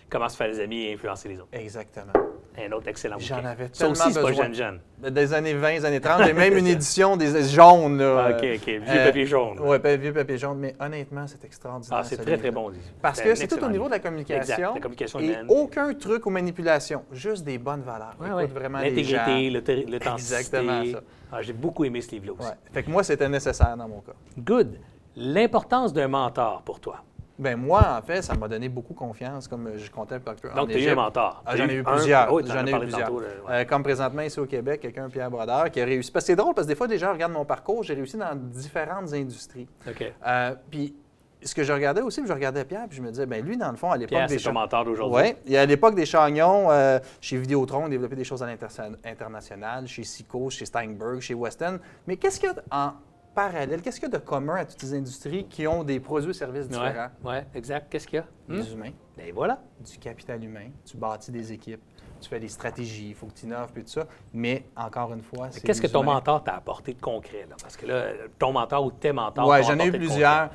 [SPEAKER 1] Comment se faire des amis et influencer les autres.
[SPEAKER 2] Exactement.
[SPEAKER 1] Un autre excellent bouquin.
[SPEAKER 2] J'en avais
[SPEAKER 1] ça
[SPEAKER 2] tellement
[SPEAKER 1] aussi, c'est
[SPEAKER 2] besoin.
[SPEAKER 1] pas jeune.
[SPEAKER 2] Des années 20, des années 30. J'ai même une édition des jaunes. Là,
[SPEAKER 1] OK. Vieux papier jaune.
[SPEAKER 2] Oui, vieux papier jaune. Mais honnêtement, c'est extraordinaire.
[SPEAKER 1] C'est très, très bon livre.
[SPEAKER 2] Parce que c'est tout au niveau de la communication.
[SPEAKER 1] Exact, la communication
[SPEAKER 2] et
[SPEAKER 1] humaine.
[SPEAKER 2] Aucun truc aux manipulations. Juste des bonnes valeurs. Écoute vraiment les gens.
[SPEAKER 1] L'intégrité, l'authenticité.
[SPEAKER 2] Exactement ça.
[SPEAKER 1] J'ai beaucoup aimé ce livre-là aussi.
[SPEAKER 2] Ouais. Fait que moi, c'était nécessaire dans mon cas.
[SPEAKER 1] Good. L'importance d'un mentor pour toi.
[SPEAKER 2] Bien, moi, en fait, ça m'a donné beaucoup confiance, comme je comptais un peu.
[SPEAKER 1] Donc, tu as eu un mentor.
[SPEAKER 2] J'en ai eu plusieurs.
[SPEAKER 1] Oui, j'en ai eu plusieurs.
[SPEAKER 2] Comme présentement, ici au Québec, quelqu'un, Pierre Brodeur, qui a réussi. Parce que c'est drôle, parce que des fois, des gens regardent mon parcours, j'ai réussi dans différentes industries.
[SPEAKER 1] OK.
[SPEAKER 2] Puis, ce que je regardais aussi, je regardais Pierre, puis je me disais, bien, lui, dans le fond, à l'époque
[SPEAKER 1] Pierre, c'est ton mentor d'aujourd'hui.
[SPEAKER 2] Oui, à l'époque des Chagnons, chez Vidéotron, on développait des choses à l'international, chez Sico, chez Steinberg, chez Weston. Mais qu'est-ce qu'il y a en parallèle? Qu'est-ce qu'il y a de commun à toutes ces industries qui ont des produits et services différents?
[SPEAKER 1] Oui, exact. Qu'est-ce qu'il y a?
[SPEAKER 2] Des humains.
[SPEAKER 1] Bien voilà.
[SPEAKER 2] Du capital humain. Tu bâtis des équipes. tu fais des stratégies, il faut que tu innoves, puis tout ça. Mais encore une fois, c'est
[SPEAKER 1] Qu'est-ce que
[SPEAKER 2] les
[SPEAKER 1] ton
[SPEAKER 2] humains.
[SPEAKER 1] mentor t'a apporté de concret? Là? Parce que là, ton mentor ou tes mentors
[SPEAKER 2] Oui,
[SPEAKER 1] t'ont
[SPEAKER 2] j'en ai eu
[SPEAKER 1] apporté de
[SPEAKER 2] plusieurs.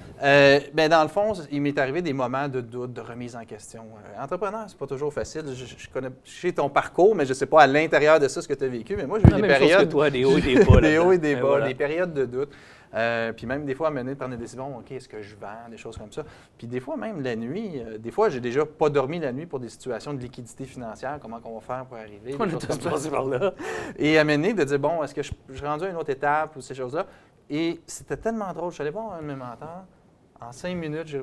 [SPEAKER 2] Ben, dans le fond, il m'est arrivé des moments de doute, de remise en question. Entrepreneur, c'est pas toujours facile. Je sais ton parcours, mais je ne sais pas à l'intérieur de ça ce que tu as vécu. Mais moi, j'ai eu
[SPEAKER 1] La
[SPEAKER 2] des
[SPEAKER 1] même chose
[SPEAKER 2] périodes.
[SPEAKER 1] que toi, des hauts et des bas.
[SPEAKER 2] Des hauts et des
[SPEAKER 1] Et
[SPEAKER 2] bas,
[SPEAKER 1] voilà.
[SPEAKER 2] des périodes de doute. Puis même des fois, amener de prendre des décisions, OK, est-ce que je vends, des choses comme ça. Puis des fois, même la nuit, des fois, j'ai déjà pas dormi la nuit pour des situations de liquidité financière, comment on va faire pour arriver,
[SPEAKER 1] On
[SPEAKER 2] des
[SPEAKER 1] est
[SPEAKER 2] choses
[SPEAKER 1] tous
[SPEAKER 2] comme ça.
[SPEAKER 1] passés par là.
[SPEAKER 2] Et amener de dire, bon, est-ce que je suis rendu à une autre étape ou ces choses-là. Et c'était tellement drôle. Je suis allé voir un de mes mentors. En 5 minutes,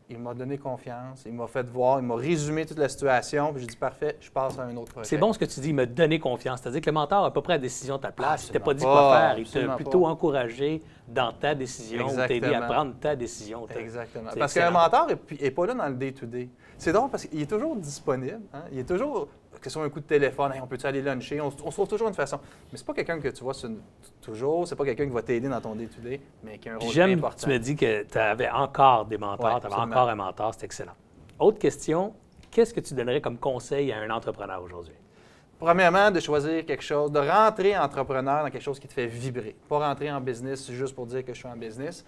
[SPEAKER 2] il m'a donné confiance, il m'a fait voir, il m'a résumé toute la situation, puis j'ai dit, parfait, je passe à un autre projet.
[SPEAKER 1] C'est bon ce que tu dis, il m'a donné confiance. C'est-à-dire que le mentor a à peu près la décision de ta place. Il ne t'a pas dit
[SPEAKER 2] Absolument
[SPEAKER 1] quoi
[SPEAKER 2] pas,
[SPEAKER 1] faire. Il t'a
[SPEAKER 2] absolument
[SPEAKER 1] plutôt
[SPEAKER 2] pas.
[SPEAKER 1] encouragé dans ta décision, ou t'a aidé à
[SPEAKER 2] Exactement.
[SPEAKER 1] prendre ta décision.
[SPEAKER 2] Exactement.
[SPEAKER 1] C'est
[SPEAKER 2] Parce qu'un
[SPEAKER 1] excellent.
[SPEAKER 2] mentor n'est pas là dans le day-to-day. C'est drôle parce qu'il est toujours disponible. Hein? Il est toujours, que ce soit un coup de téléphone, hey, on peut-tu aller luncher? On se trouve toujours une façon. Mais c'est pas quelqu'un que tu vois toujours, c'est pas quelqu'un qui va t'aider dans ton day-to-day, mais qui a un
[SPEAKER 1] Puis
[SPEAKER 2] rôle
[SPEAKER 1] j'aime,
[SPEAKER 2] important.
[SPEAKER 1] tu m'as dit que tu avais encore des mentors,
[SPEAKER 2] Ouais,
[SPEAKER 1] tu avais
[SPEAKER 2] absolument.
[SPEAKER 1] encore un mentor, c'est excellent. Autre question, qu'est-ce que tu donnerais comme conseil à un entrepreneur aujourd'hui?
[SPEAKER 2] Premièrement, de choisir quelque chose, de rentrer entrepreneur dans quelque chose qui te fait vibrer. Pas rentrer en business juste pour dire que je suis en business.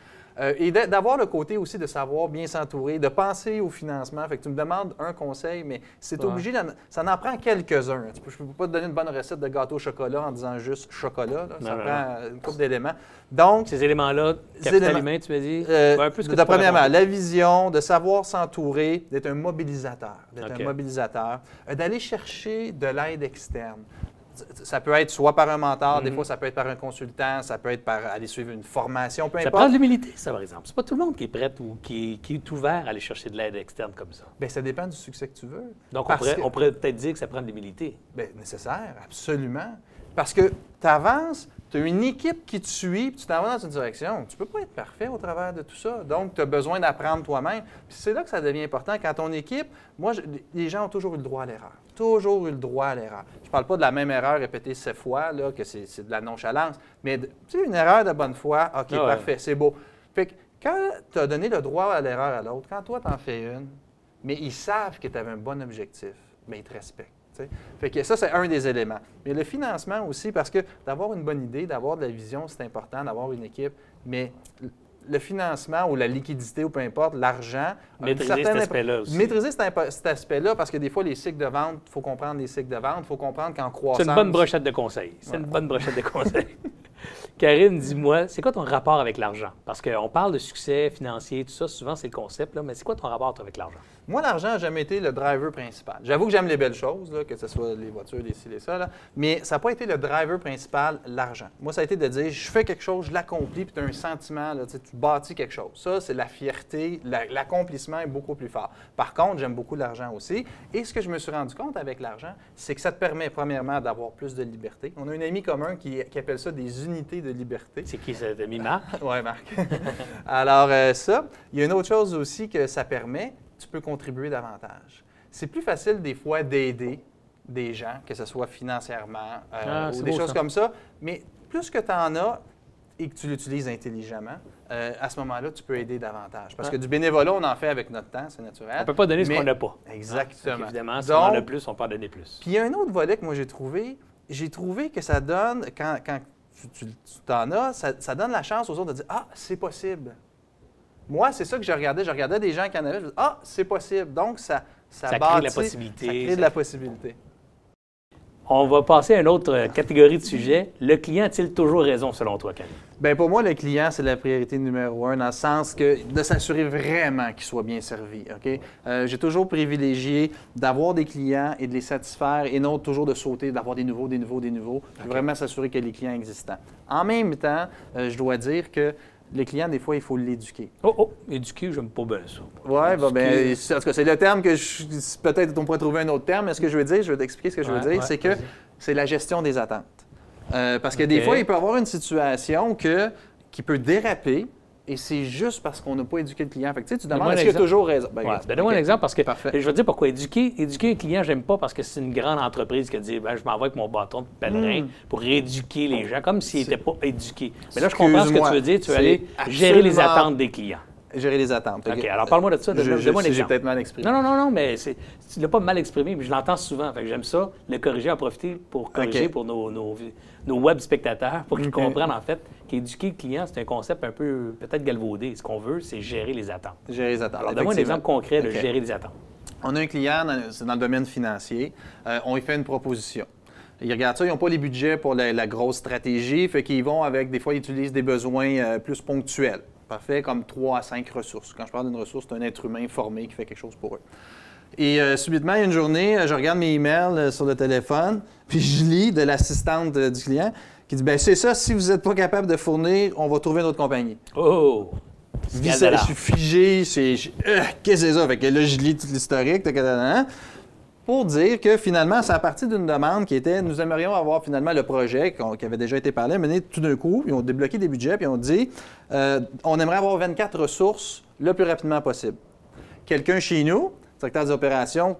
[SPEAKER 2] Et d'avoir le côté aussi de savoir bien s'entourer, de penser au financement. Fait que tu me demandes un conseil, mais c'est
[SPEAKER 1] Ouais.
[SPEAKER 2] obligé, ça en prend quelques-uns. Je ne peux pas te donner une bonne recette de gâteau au chocolat en disant juste chocolat. Là. Ça
[SPEAKER 1] Non,
[SPEAKER 2] prend une couple d'éléments. Donc,
[SPEAKER 1] Ces éléments-là,
[SPEAKER 2] Ces
[SPEAKER 1] capital
[SPEAKER 2] éléments-
[SPEAKER 1] humain, tu m'as dit?
[SPEAKER 2] euh,
[SPEAKER 1] Un peu ce que tu
[SPEAKER 2] premièrement,
[SPEAKER 1] pourrais
[SPEAKER 2] la vision, de savoir s'entourer, d'être un mobilisateur,
[SPEAKER 1] OK.
[SPEAKER 2] d'aller chercher de l'aide externe. Ça peut être soit par un mentor, des
[SPEAKER 1] Mhm.
[SPEAKER 2] fois ça peut être par un consultant, ça peut être par aller suivre une formation, peu
[SPEAKER 1] Ça
[SPEAKER 2] importe.
[SPEAKER 1] prend de l'humilité, ça, par exemple. C'est pas tout le monde qui est prêt ou qui est ouvert à aller chercher de l'aide externe comme ça.
[SPEAKER 2] Bien, ça dépend du succès que tu veux.
[SPEAKER 1] Donc,
[SPEAKER 2] Parce
[SPEAKER 1] on pourrait peut-être dire que ça prend de l'humilité.
[SPEAKER 2] Bien, nécessaire, absolument. Parce que tu avances, tu as une équipe qui te suit, puis tu t'en vas dans une direction. Tu ne peux pas être parfait au travers de tout ça. Donc, tu as besoin d'apprendre toi-même. Puis c'est là que ça devient important. Quand ton équipe, les gens ont toujours eu le droit à l'erreur. Toujours eu le droit à l'erreur. Je ne parle pas de la même erreur répétée 7 fois, là, que c'est de la nonchalance, mais tu sais, une erreur de bonne foi, OK,
[SPEAKER 1] Ah ouais.
[SPEAKER 2] parfait, c'est beau. Fait que quand tu as donné le droit à l'erreur à l'autre, quand toi, tu en fais une, mais ils savent que tu avais un bon objectif, bien, ils te respectent. T'sais. Fait que ça, c'est un des éléments. Mais le financement aussi, parce que d'avoir une bonne idée, d'avoir de la vision, c'est important, d'avoir une équipe, mais le financement ou la liquidité ou peu importe, l'argent... a une
[SPEAKER 1] Maîtriser cet
[SPEAKER 2] certaine
[SPEAKER 1] aspect-là aussi.
[SPEAKER 2] Maîtriser cet aspect-là, parce que des fois, les cycles de vente, il faut comprendre les cycles de vente, il faut comprendre qu'en croissance...
[SPEAKER 1] C'est une bonne brochette de conseils. C'est une bonne brochette de conseils. Karine, dis-moi, c'est quoi ton rapport avec l'argent? Parce qu'on parle de succès financier, tout ça, souvent c'est le concept, là, mais c'est quoi ton rapport toi, avec l'argent?
[SPEAKER 2] Moi, l'argent n'a jamais été le driver principal. J'avoue que j'aime les belles choses, là, que ce soit les voitures, les ci, les ça, là, mais ça n'a pas été le driver principal, l'argent. Moi, ça a été de dire, je fais quelque chose, je l'accomplis, puis tu as un sentiment, là, tu bâtis quelque chose. Ça, c'est la fierté, l'accomplissement est beaucoup plus fort. Par contre, j'aime beaucoup l'argent aussi. Et ce que je me suis rendu compte avec l'argent, c'est que ça te permet, premièrement, d'avoir plus de liberté. On a un ami commun qui appelle ça des unités de liberté.
[SPEAKER 1] C'est qui cet ami Marc?
[SPEAKER 2] Oui, Marc. Alors, ça, il y a une autre chose aussi que ça permet, tu peux contribuer davantage. C'est plus facile des fois d'aider des gens, que ce soit financièrement
[SPEAKER 1] c'est
[SPEAKER 2] ou des
[SPEAKER 1] beau,
[SPEAKER 2] choses
[SPEAKER 1] ça.
[SPEAKER 2] comme ça, mais plus que tu en as et que tu l'utilises intelligemment, à ce moment-là, tu peux aider davantage. Parce que du bénévolat, on en fait avec notre temps, c'est naturel.
[SPEAKER 1] On ne peut pas donner ce
[SPEAKER 2] Mais-
[SPEAKER 1] qu'on n'a pas.
[SPEAKER 2] Exactement.
[SPEAKER 1] Donc, évidemment, si on en a
[SPEAKER 2] Donc,
[SPEAKER 1] plus, on peut en donner plus.
[SPEAKER 2] puis il y a un autre volet que moi j'ai trouvé que ça donne, quand tu t'en as, ça donne la chance aux autres de dire « Ah, c'est possible ». Moi, c'est ça que je regardais. Je regardais des gens qui en avaient, je disais « Ah, c'est possible ». Donc, ça
[SPEAKER 1] crée de
[SPEAKER 2] bâtit,
[SPEAKER 1] la possibilité.
[SPEAKER 2] Ça crée de la possibilité.
[SPEAKER 1] On va passer à une autre catégorie de sujets. Le client a-t-il toujours raison selon toi, Karine?
[SPEAKER 2] Bien, pour moi, le client, c'est la priorité numéro un, dans le sens que de s'assurer vraiment qu'il soit bien servi. OK? J'ai toujours privilégié d'avoir des clients et de les satisfaire et non toujours de sauter, d'avoir des nouveaux. Vraiment s'assurer que les clients existants. En même temps, je dois dire que le client, des fois, il faut l'éduquer.
[SPEAKER 1] Éduquer, j'aime pas bien ça.
[SPEAKER 2] Oui,
[SPEAKER 1] Éduquer.
[SPEAKER 2] bien, en tout cas, c'est le terme que peut-être on pourrait trouver un autre terme, mais ce que je veux dire, je vais t'expliquer ce que je veux dire, c'est que
[SPEAKER 1] vas-y.
[SPEAKER 2] c'est la gestion des attentes. Parce que des
[SPEAKER 1] OK.
[SPEAKER 2] fois, il peut y avoir une situation qui peut déraper et c'est juste parce qu'on n'a pas éduqué le client. Fait que, tu sais, tu
[SPEAKER 1] Donne-moi
[SPEAKER 2] demandes
[SPEAKER 1] un
[SPEAKER 2] est-ce qu'il y a
[SPEAKER 1] exemple.
[SPEAKER 2] toujours raison. Ben,
[SPEAKER 1] Ouais,
[SPEAKER 2] regarde,
[SPEAKER 1] donne-moi
[SPEAKER 2] OK.
[SPEAKER 1] un exemple parce que
[SPEAKER 2] Parfait.
[SPEAKER 1] je vais te dire pourquoi éduquer un client, j'aime pas parce que c'est une grande entreprise qui dit ben, je m'envoie avec mon bâton de pèlerin pour éduquer les gens, comme s'ils n'étaient pas éduqués. Mais là, je comprends ce que tu veux dire. Tu veux aller gérer les
[SPEAKER 2] absolument-
[SPEAKER 1] attentes des clients.
[SPEAKER 2] Gérer les attentes.
[SPEAKER 1] OK, alors parle-moi de ça. Donne-moi un exemple.
[SPEAKER 2] J'ai peut-être mal exprimé.
[SPEAKER 1] Non, mais tu ne l'as pas mal exprimé, mais je l'entends souvent. Fait que j'aime ça, le corriger, en profiter pour corriger pour nos web spectateurs, pour qu'ils comprennent en fait qu'éduquer le client, c'est un concept un peu peut-être galvaudé. Ce qu'on veut, c'est gérer les attentes.
[SPEAKER 2] Gérer les attentes.
[SPEAKER 1] Alors, donne-moi un exemple concret de gérer les attentes.
[SPEAKER 2] On a un client, c'est dans le domaine financier, on lui fait une proposition. Ils regardent ça, ils n'ont pas les budgets pour la grosse stratégie, fait qu'ils vont avec, des fois, ils utilisent des besoins plus ponctuels. Parfait, comme 3 à 5 ressources. Quand je parle d'une ressource, c'est un être humain formé qui fait quelque chose pour eux. Et subitement, il y a une journée, je regarde mes emails sur le téléphone, puis je lis de l'assistante du client qui dit « Bien, c'est ça, si vous n'êtes pas capable de fournir, on va trouver une autre compagnie. »
[SPEAKER 1] Oh!
[SPEAKER 2] Je suis figé, qu'est-ce que c'est ça? Fait que là, je lis tout l'historique, pour dire que finalement, c'est à partir d'une demande qui était, nous aimerions avoir finalement le projet qui avait déjà été parlé, mené tout d'un coup, ils ont débloqué des budgets, puis ils ont dit, on aimerait avoir 24 ressources le plus rapidement possible. Quelqu'un chez nous, directeur des opérations,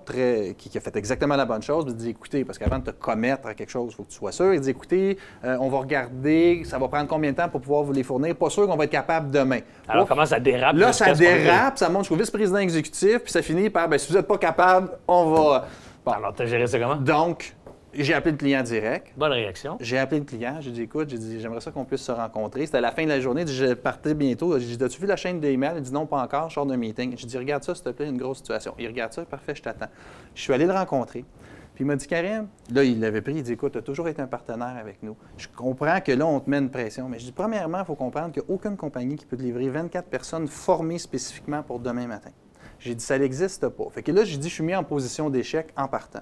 [SPEAKER 2] qui a fait exactement la bonne chose, il dit, écoutez, parce qu'avant de te commettre quelque chose, il faut que tu sois sûr, il dit, écoutez, on va regarder, ça va prendre combien de temps pour pouvoir vous les fournir, pas sûr qu'on va être capable demain.
[SPEAKER 1] Alors, comment ça dérape?
[SPEAKER 2] Là, ça dérape, ça monte jusqu'au vice-président exécutif, puis ça finit par, bien, si vous n'êtes pas capable, on va... Bon.
[SPEAKER 1] Alors, tu as géré ça comment?
[SPEAKER 2] Donc, j'ai appelé le client direct.
[SPEAKER 1] Bonne réaction.
[SPEAKER 2] J'ai appelé le client, j'ai dit, écoute, j'aimerais ça qu'on puisse se rencontrer. C'était à la fin de la journée, je partais bientôt. J'ai dit, as-tu vu la chaîne d'emails? Il dit, non, pas encore, je sors d'un meeting. J'ai dit, regarde ça, s'il te plaît, une grosse situation. Il regarde ça, parfait, je t'attends. Je suis allé le rencontrer. Puis il m'a dit, Karim, là, il l'avait pris, il dit, écoute, tu as toujours été un partenaire avec nous. Je comprends que là, on te met une pression. Mais je dis, premièrement, il faut comprendre qu'il n'y a aucune compagnie qui peut te livrer 24 personnes formées spécifiquement pour demain matin. J'ai dit, ça n'existe pas. Fait que là, j'ai dit, je suis mis en position d'échec en partant.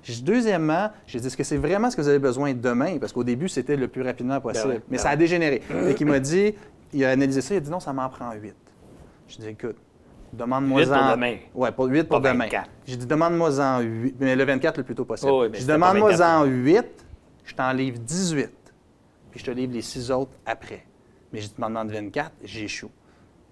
[SPEAKER 2] J'ai dit, deuxièmement, j'ai dit, est-ce que c'est vraiment ce que vous avez besoin demain? Parce qu'au début, c'était le plus rapidement possible. Mais ça a dégénéré. Fait qu'il m'a dit, il a analysé ça, il a dit, non, ça m'en prend 8. J'ai dit, écoute, demande-moi-en...
[SPEAKER 1] 8 pour demain.
[SPEAKER 2] Oui, pas 8 pour demain. J'ai dit, demande-moi-en 8, mais le 24 le plus tôt possible.
[SPEAKER 1] Oh oui,
[SPEAKER 2] j'ai dit, demande-moi-en 8, je t'en livre 18, puis je te livre les 6 autres après. Mais j'ai dit, demande-moi 24, j'échoue.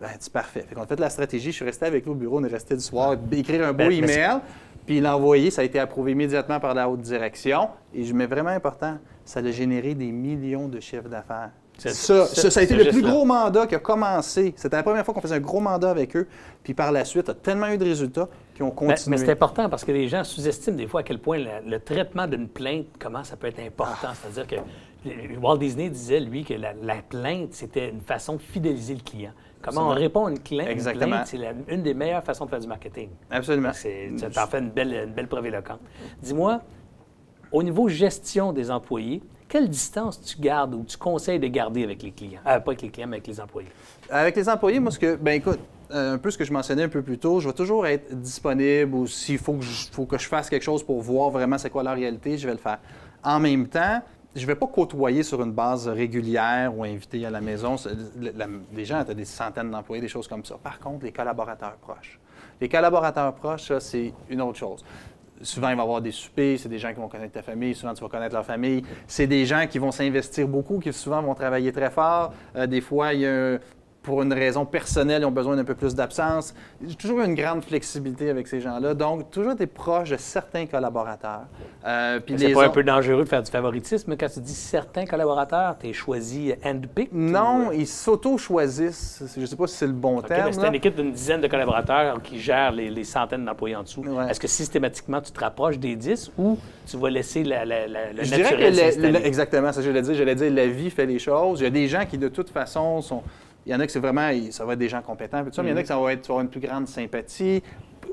[SPEAKER 2] Ben, c'est parfait. Fait qu'on a fait la stratégie. Je suis resté avec lui au bureau. On est resté du soir, écrire un beau email. Puis il l'a envoyé. Ça a été approuvé immédiatement par la haute direction. Et je mets vraiment important, ça a généré des millions de chiffres d'affaires. Ça a été le plus gros mandat qui a commencé. C'était la première fois qu'on faisait un gros mandat avec eux. Puis par la suite, on a tellement eu de résultats qui ont continué.
[SPEAKER 1] Mais c'est important parce que les gens sous-estiment des fois à quel point le traitement d'une plainte, comment ça peut être important. C'est-à-dire que Walt Disney disait, lui, que la plainte, c'était une façon de fidéliser le client. Comment on répond à une plainte, c'est une des meilleures façons de faire du marketing.
[SPEAKER 2] Absolument.
[SPEAKER 1] Tu en fais une belle preuve éloquente. Dis-moi, au niveau gestion des employés, quelle distance tu gardes ou tu conseilles de garder avec les clients? Pas avec les clients, mais avec les employés.
[SPEAKER 2] Avec les employés, moi, écoute, un peu ce que je mentionnais un peu plus tôt, je vais toujours être disponible ou s'il faut que je fasse quelque chose pour voir vraiment c'est quoi la réalité, je vais le faire. En même temps, je ne vais pas côtoyer sur une base régulière ou inviter à la maison. Les gens, tu as des centaines d'employés, des choses comme ça. Par contre, les collaborateurs proches. Les collaborateurs proches, ça, c'est une autre chose. Souvent, il va y avoir des soupers, c'est des gens qui vont connaître ta famille, souvent, tu vas connaître leur famille. C'est des gens qui vont s'investir beaucoup, qui souvent vont travailler très fort. Des fois, il y a pour une raison personnelle, ils ont besoin d'un peu plus d'absence. J'ai toujours eu une grande flexibilité avec ces gens-là. Donc, toujours été proche de certains collaborateurs.
[SPEAKER 1] C'est pas un peu dangereux de faire du favoritisme quand tu dis certains collaborateurs, tu es choisi handpick?
[SPEAKER 2] Non, ils s'auto-choisissent. Je ne sais pas si c'est le bon terme.
[SPEAKER 1] C'est une équipe d'une dizaine de collaborateurs qui gère les centaines d'employés en dessous.
[SPEAKER 2] Ouais.
[SPEAKER 1] Est-ce que systématiquement, tu te rapproches des 10 ou tu vas laisser le
[SPEAKER 2] je
[SPEAKER 1] naturel s'installer?
[SPEAKER 2] Exactement, ça je l'ai dit. Je l'ai dit, la vie fait les choses. Il y a des gens qui, de toute façon, sont... Il y en a que c'est vraiment, ça va être des gens compétents, mais il y en a que ça va être, tu vas avoir une plus grande sympathie.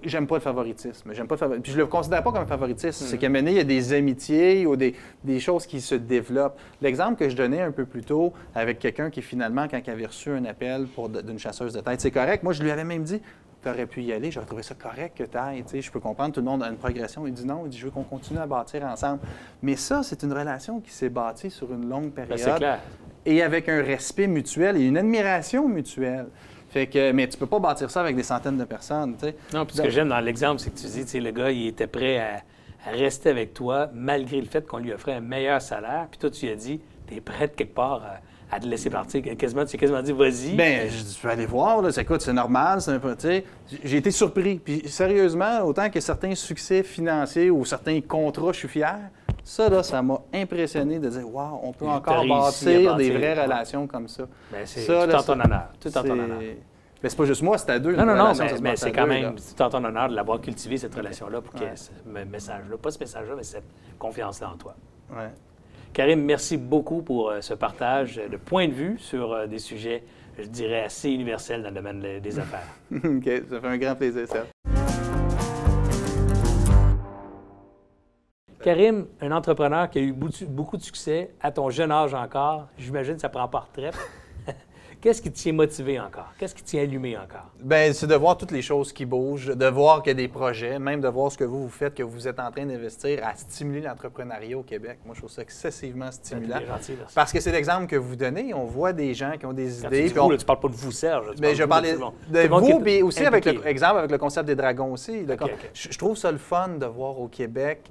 [SPEAKER 2] J'aime pas le favoritisme. Puis je le considère pas comme un favoritisme. C'est qu'à un moment donné, il y a des amitiés ou des choses qui se développent. L'exemple que je donnais un peu plus tôt avec quelqu'un qui, finalement, quand il avait reçu un appel d'une chasseuse de tête, c'est correct. Moi, je lui avais même dit, tu aurais pu y aller. J'aurais trouvé ça correct que tu ailles. Je peux comprendre, tout le monde a une progression. Il dit non, il dit, je veux qu'on continue à bâtir ensemble. Mais ça, c'est une relation qui s'est bâtie sur une longue période.
[SPEAKER 1] C'est clair.
[SPEAKER 2] Et avec un respect mutuel et une admiration mutuelle. Fait que, mais tu peux pas bâtir ça avec des centaines de personnes, tu sais.
[SPEAKER 1] Non, puis ce que j'aime dans l'exemple, c'est que tu dis, tu sais, le gars, il était prêt à rester avec toi malgré le fait qu'on lui offrait un meilleur salaire. Puis toi, tu lui as dit, tu es prêt quelque part à te laisser partir. Tu as quasiment dit, vas-y.
[SPEAKER 2] Bien, je peux aller voir, là. Écoute, c'est normal, c'est un peu, tu sais. J'ai été surpris. Puis sérieusement, autant que certains succès financiers ou certains contrats, je suis fier. Ça, là, ça m'a impressionné de dire, wow, on peut encore bâtir des vraies relations comme ça.
[SPEAKER 1] Bien, c'est tout en ton honneur. Tout en ton honneur.
[SPEAKER 2] Mais c'est pas juste moi, c'est à deux.
[SPEAKER 1] Non,
[SPEAKER 2] une
[SPEAKER 1] non, non,
[SPEAKER 2] relation, ça se
[SPEAKER 1] mais
[SPEAKER 2] bâtit à
[SPEAKER 1] c'est quand
[SPEAKER 2] deux,
[SPEAKER 1] même
[SPEAKER 2] là.
[SPEAKER 1] tout en ton honneur de l'avoir cultivé, cette relation-là, pour
[SPEAKER 2] Ouais.
[SPEAKER 1] que ce message-là, pas ce message-là, mais cette confiance-là en toi.
[SPEAKER 2] Ouais.
[SPEAKER 1] Karim, merci beaucoup pour ce partage de points de vue sur des sujets, je dirais, assez universels dans le domaine des affaires.
[SPEAKER 2] OK, ça fait un grand plaisir, Serge.
[SPEAKER 1] Karim, un entrepreneur qui a eu beaucoup de succès à ton jeune âge encore, j'imagine que ça prend pas retraite. Qu'est-ce qui te tient motivé encore? Qu'est-ce qui te tient allumé encore?
[SPEAKER 2] Bien, c'est de voir toutes les choses qui bougent, de voir qu'il y a des projets, même de voir ce que vous faites, que vous êtes en train d'investir à stimuler l'entrepreneuriat au Québec. Moi, je trouve ça excessivement stimulant.
[SPEAKER 1] T'es gentil, merci.
[SPEAKER 2] Parce que c'est l'exemple que vous donnez. On voit des gens qui ont des
[SPEAKER 1] Quand
[SPEAKER 2] idées.
[SPEAKER 1] tu dis
[SPEAKER 2] puis
[SPEAKER 1] vous,
[SPEAKER 2] on-
[SPEAKER 1] là, tu parles pas de vous, Serge. Tu
[SPEAKER 2] Mais
[SPEAKER 1] parles
[SPEAKER 2] je
[SPEAKER 1] vous
[SPEAKER 2] parlais
[SPEAKER 1] tout le monde.
[SPEAKER 2] de
[SPEAKER 1] Tout le monde qui
[SPEAKER 2] vous,
[SPEAKER 1] est
[SPEAKER 2] puis aussi avec
[SPEAKER 1] impliqué.
[SPEAKER 2] l'exemple avec le concept des dragons aussi.
[SPEAKER 1] OK.
[SPEAKER 2] Je trouve ça le fun de voir au Québec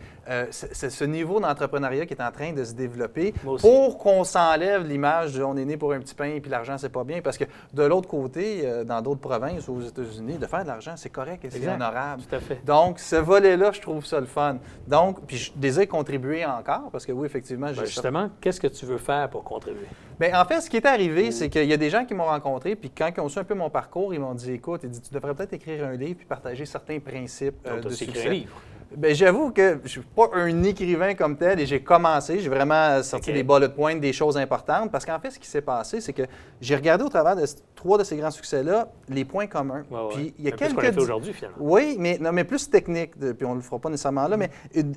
[SPEAKER 2] c'est ce niveau d'entrepreneuriat qui est en train de se développer
[SPEAKER 1] Moi aussi.
[SPEAKER 2] pour qu'on s'enlève l'image de on est né pour un petit pain et puis l'argent, c'est pas bien. Parce que de l'autre côté, dans d'autres provinces ou aux États-Unis, de faire de l'argent, c'est correct et c'est
[SPEAKER 1] Exact.
[SPEAKER 2] honorable.
[SPEAKER 1] Tout à fait.
[SPEAKER 2] Donc, ce volet-là, je trouve ça le fun. Donc, puis je désire contribuer encore parce que oui, effectivement, j'ai
[SPEAKER 1] Ben, justement, qu'est-ce que tu veux faire pour contribuer?
[SPEAKER 2] Bien, en fait, ce qui est arrivé, c'est qu'il y a des gens qui m'ont rencontré, puis quand ils ont su un peu mon parcours, ils m'ont dit écoute, tu devrais peut-être écrire un livre puis partager certains principes
[SPEAKER 1] Donc,
[SPEAKER 2] de
[SPEAKER 1] tu as écrit
[SPEAKER 2] succès.
[SPEAKER 1] un livre.
[SPEAKER 2] Bien, j'avoue que je ne suis pas un écrivain comme tel et j'ai commencé, j'ai vraiment sorti
[SPEAKER 1] OK.
[SPEAKER 2] des bullet points, des choses importantes, parce qu'en fait, ce qui s'est passé, c'est que j'ai regardé au travers de trois de ces grands succès-là les points communs.
[SPEAKER 1] Ouais, ouais.
[SPEAKER 2] Puis il y a
[SPEAKER 1] Un peu ce qu'on
[SPEAKER 2] quelques
[SPEAKER 1] a fait aujourd'hui, finalement.
[SPEAKER 2] oui, mais, non, mais plus technique, puis on ne le fera pas nécessairement là, mais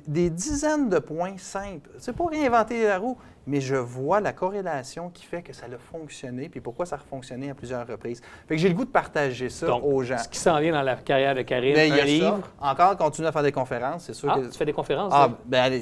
[SPEAKER 2] des dizaines de points simples. C'est pas réinventer la roue, mais je vois la corrélation qui fait que ça a fonctionné, puis pourquoi ça a fonctionné à plusieurs reprises. Fait que j'ai le goût de partager ça
[SPEAKER 1] Donc,
[SPEAKER 2] aux gens.
[SPEAKER 1] ce qui s'en vient dans la carrière de Karim,
[SPEAKER 2] Mais il y
[SPEAKER 1] un
[SPEAKER 2] a
[SPEAKER 1] livre.
[SPEAKER 2] ça. Encore, continuer à faire des conférences, c'est sûr
[SPEAKER 1] Ah,
[SPEAKER 2] que...
[SPEAKER 1] tu fais des conférences?
[SPEAKER 2] Ah,
[SPEAKER 1] là?
[SPEAKER 2] bien,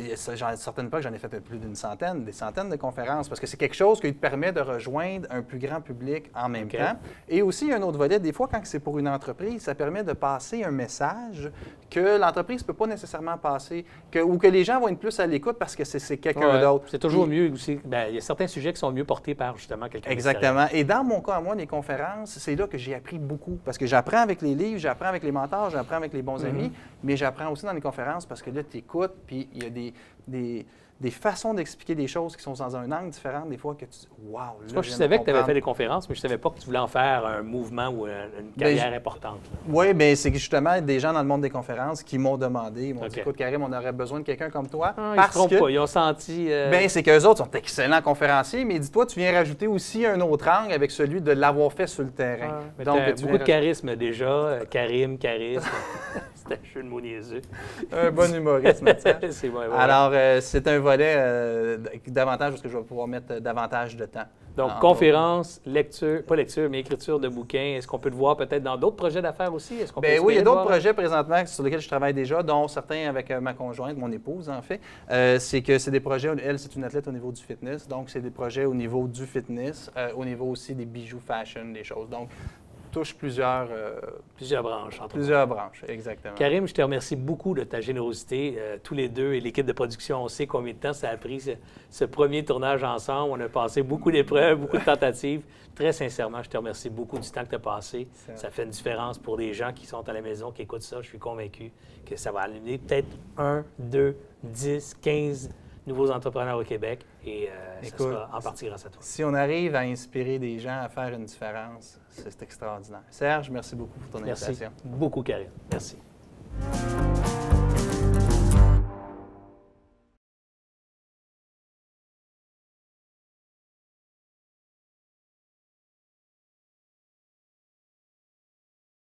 [SPEAKER 2] certaines fois, j'en ai fait plus d'une centaine, des centaines de conférences, parce que c'est quelque chose qui te permet de rejoindre un plus grand public en même
[SPEAKER 1] OK.
[SPEAKER 2] temps. Et aussi, il y a un autre volet, des fois, quand c'est pour une entreprise, ça permet de passer un message que l'entreprise ne peut pas nécessairement passer, ou que les gens vont être plus à l'écoute parce que c'est quelqu'un
[SPEAKER 1] Ouais.
[SPEAKER 2] d'autre.
[SPEAKER 1] C'est toujours
[SPEAKER 2] Puis-
[SPEAKER 1] mieux aussi. Ben, il y a certains sujets qui sont mieux portés par justement quelqu'un d'extérieur.
[SPEAKER 2] Exactement. Et dans mon cas, à moi, les conférences, c'est là que j'ai appris beaucoup. Parce que j'apprends avec les livres, j'apprends avec les mentors, j'apprends avec les bons amis, mais j'apprends aussi dans les conférences parce que là, tu écoutes, puis il y a des façons d'expliquer des choses qui sont dans un angle différent, des fois, que tu dis « Wow! »
[SPEAKER 1] Moi, je savais que tu avais fait des conférences, mais je ne savais pas que tu voulais en faire un mouvement ou une carrière importante. là.
[SPEAKER 2] Oui, mais c'est que justement des gens dans le monde des conférences qui m'ont demandé, ils m'ont
[SPEAKER 1] OK.
[SPEAKER 2] dit « Écoute, Karim, on aurait besoin de quelqu'un comme toi.
[SPEAKER 1] Ah, ils
[SPEAKER 2] parce
[SPEAKER 1] se trompent
[SPEAKER 2] que
[SPEAKER 1] pas. Ils ont senti...
[SPEAKER 2] ben, c'est qu'eux autres sont excellents conférenciers, mais dis-toi, tu viens rajouter aussi un autre angle avec celui de l'avoir fait sur le terrain.
[SPEAKER 1] mais
[SPEAKER 2] Donc,
[SPEAKER 1] t'as
[SPEAKER 2] tu
[SPEAKER 1] beaucoup
[SPEAKER 2] viens
[SPEAKER 1] de charisme déjà. Karim, charisme. C'était un jeu de mots niaiseux.
[SPEAKER 2] un bon humoriste, Mathieu.
[SPEAKER 1] C'est vrai, ouais.
[SPEAKER 2] Alors, c'est un volet davantage parce que je vais pouvoir mettre davantage de temps.
[SPEAKER 1] Donc,
[SPEAKER 2] En-
[SPEAKER 1] conférence, lecture, pas lecture, mais écriture de bouquins. Est-ce qu'on peut te voir peut-être dans d'autres projets d'affaires aussi? Est-ce qu'on peut
[SPEAKER 2] Ben oui, il y a
[SPEAKER 1] espérer te
[SPEAKER 2] d'autres
[SPEAKER 1] voir?
[SPEAKER 2] projets présentement sur lesquels je travaille déjà, dont certains avec ma conjointe, mon épouse en fait. C'est que c'est des projets, elle c'est une athlète au niveau du fitness, donc c'est des projets au niveau du fitness, au niveau aussi des bijoux fashion, des choses. Donc, touche plusieurs
[SPEAKER 1] Plusieurs branches, entre autres.
[SPEAKER 2] branches, exactement.
[SPEAKER 1] Karim, je te remercie beaucoup de ta générosité. Tous les deux et l'équipe de production, on sait combien de temps ça a pris ce premier tournage ensemble. On a passé beaucoup d'épreuves, beaucoup de tentatives. Très sincèrement, je te remercie beaucoup du temps que tu as passé. Ça fait une différence pour des gens qui sont à la maison, qui écoutent ça. Je suis convaincu que ça va allumer peut-être 1, 2, 10, 15 nouveaux entrepreneurs au Québec. Et ça
[SPEAKER 2] Écoute,
[SPEAKER 1] sera en partie grâce à toi.
[SPEAKER 2] Si on arrive à inspirer des gens à faire une différence, c'est extraordinaire. Serge, merci beaucoup pour ton
[SPEAKER 1] Merci
[SPEAKER 2] invitation.
[SPEAKER 1] beaucoup, Karim. Merci.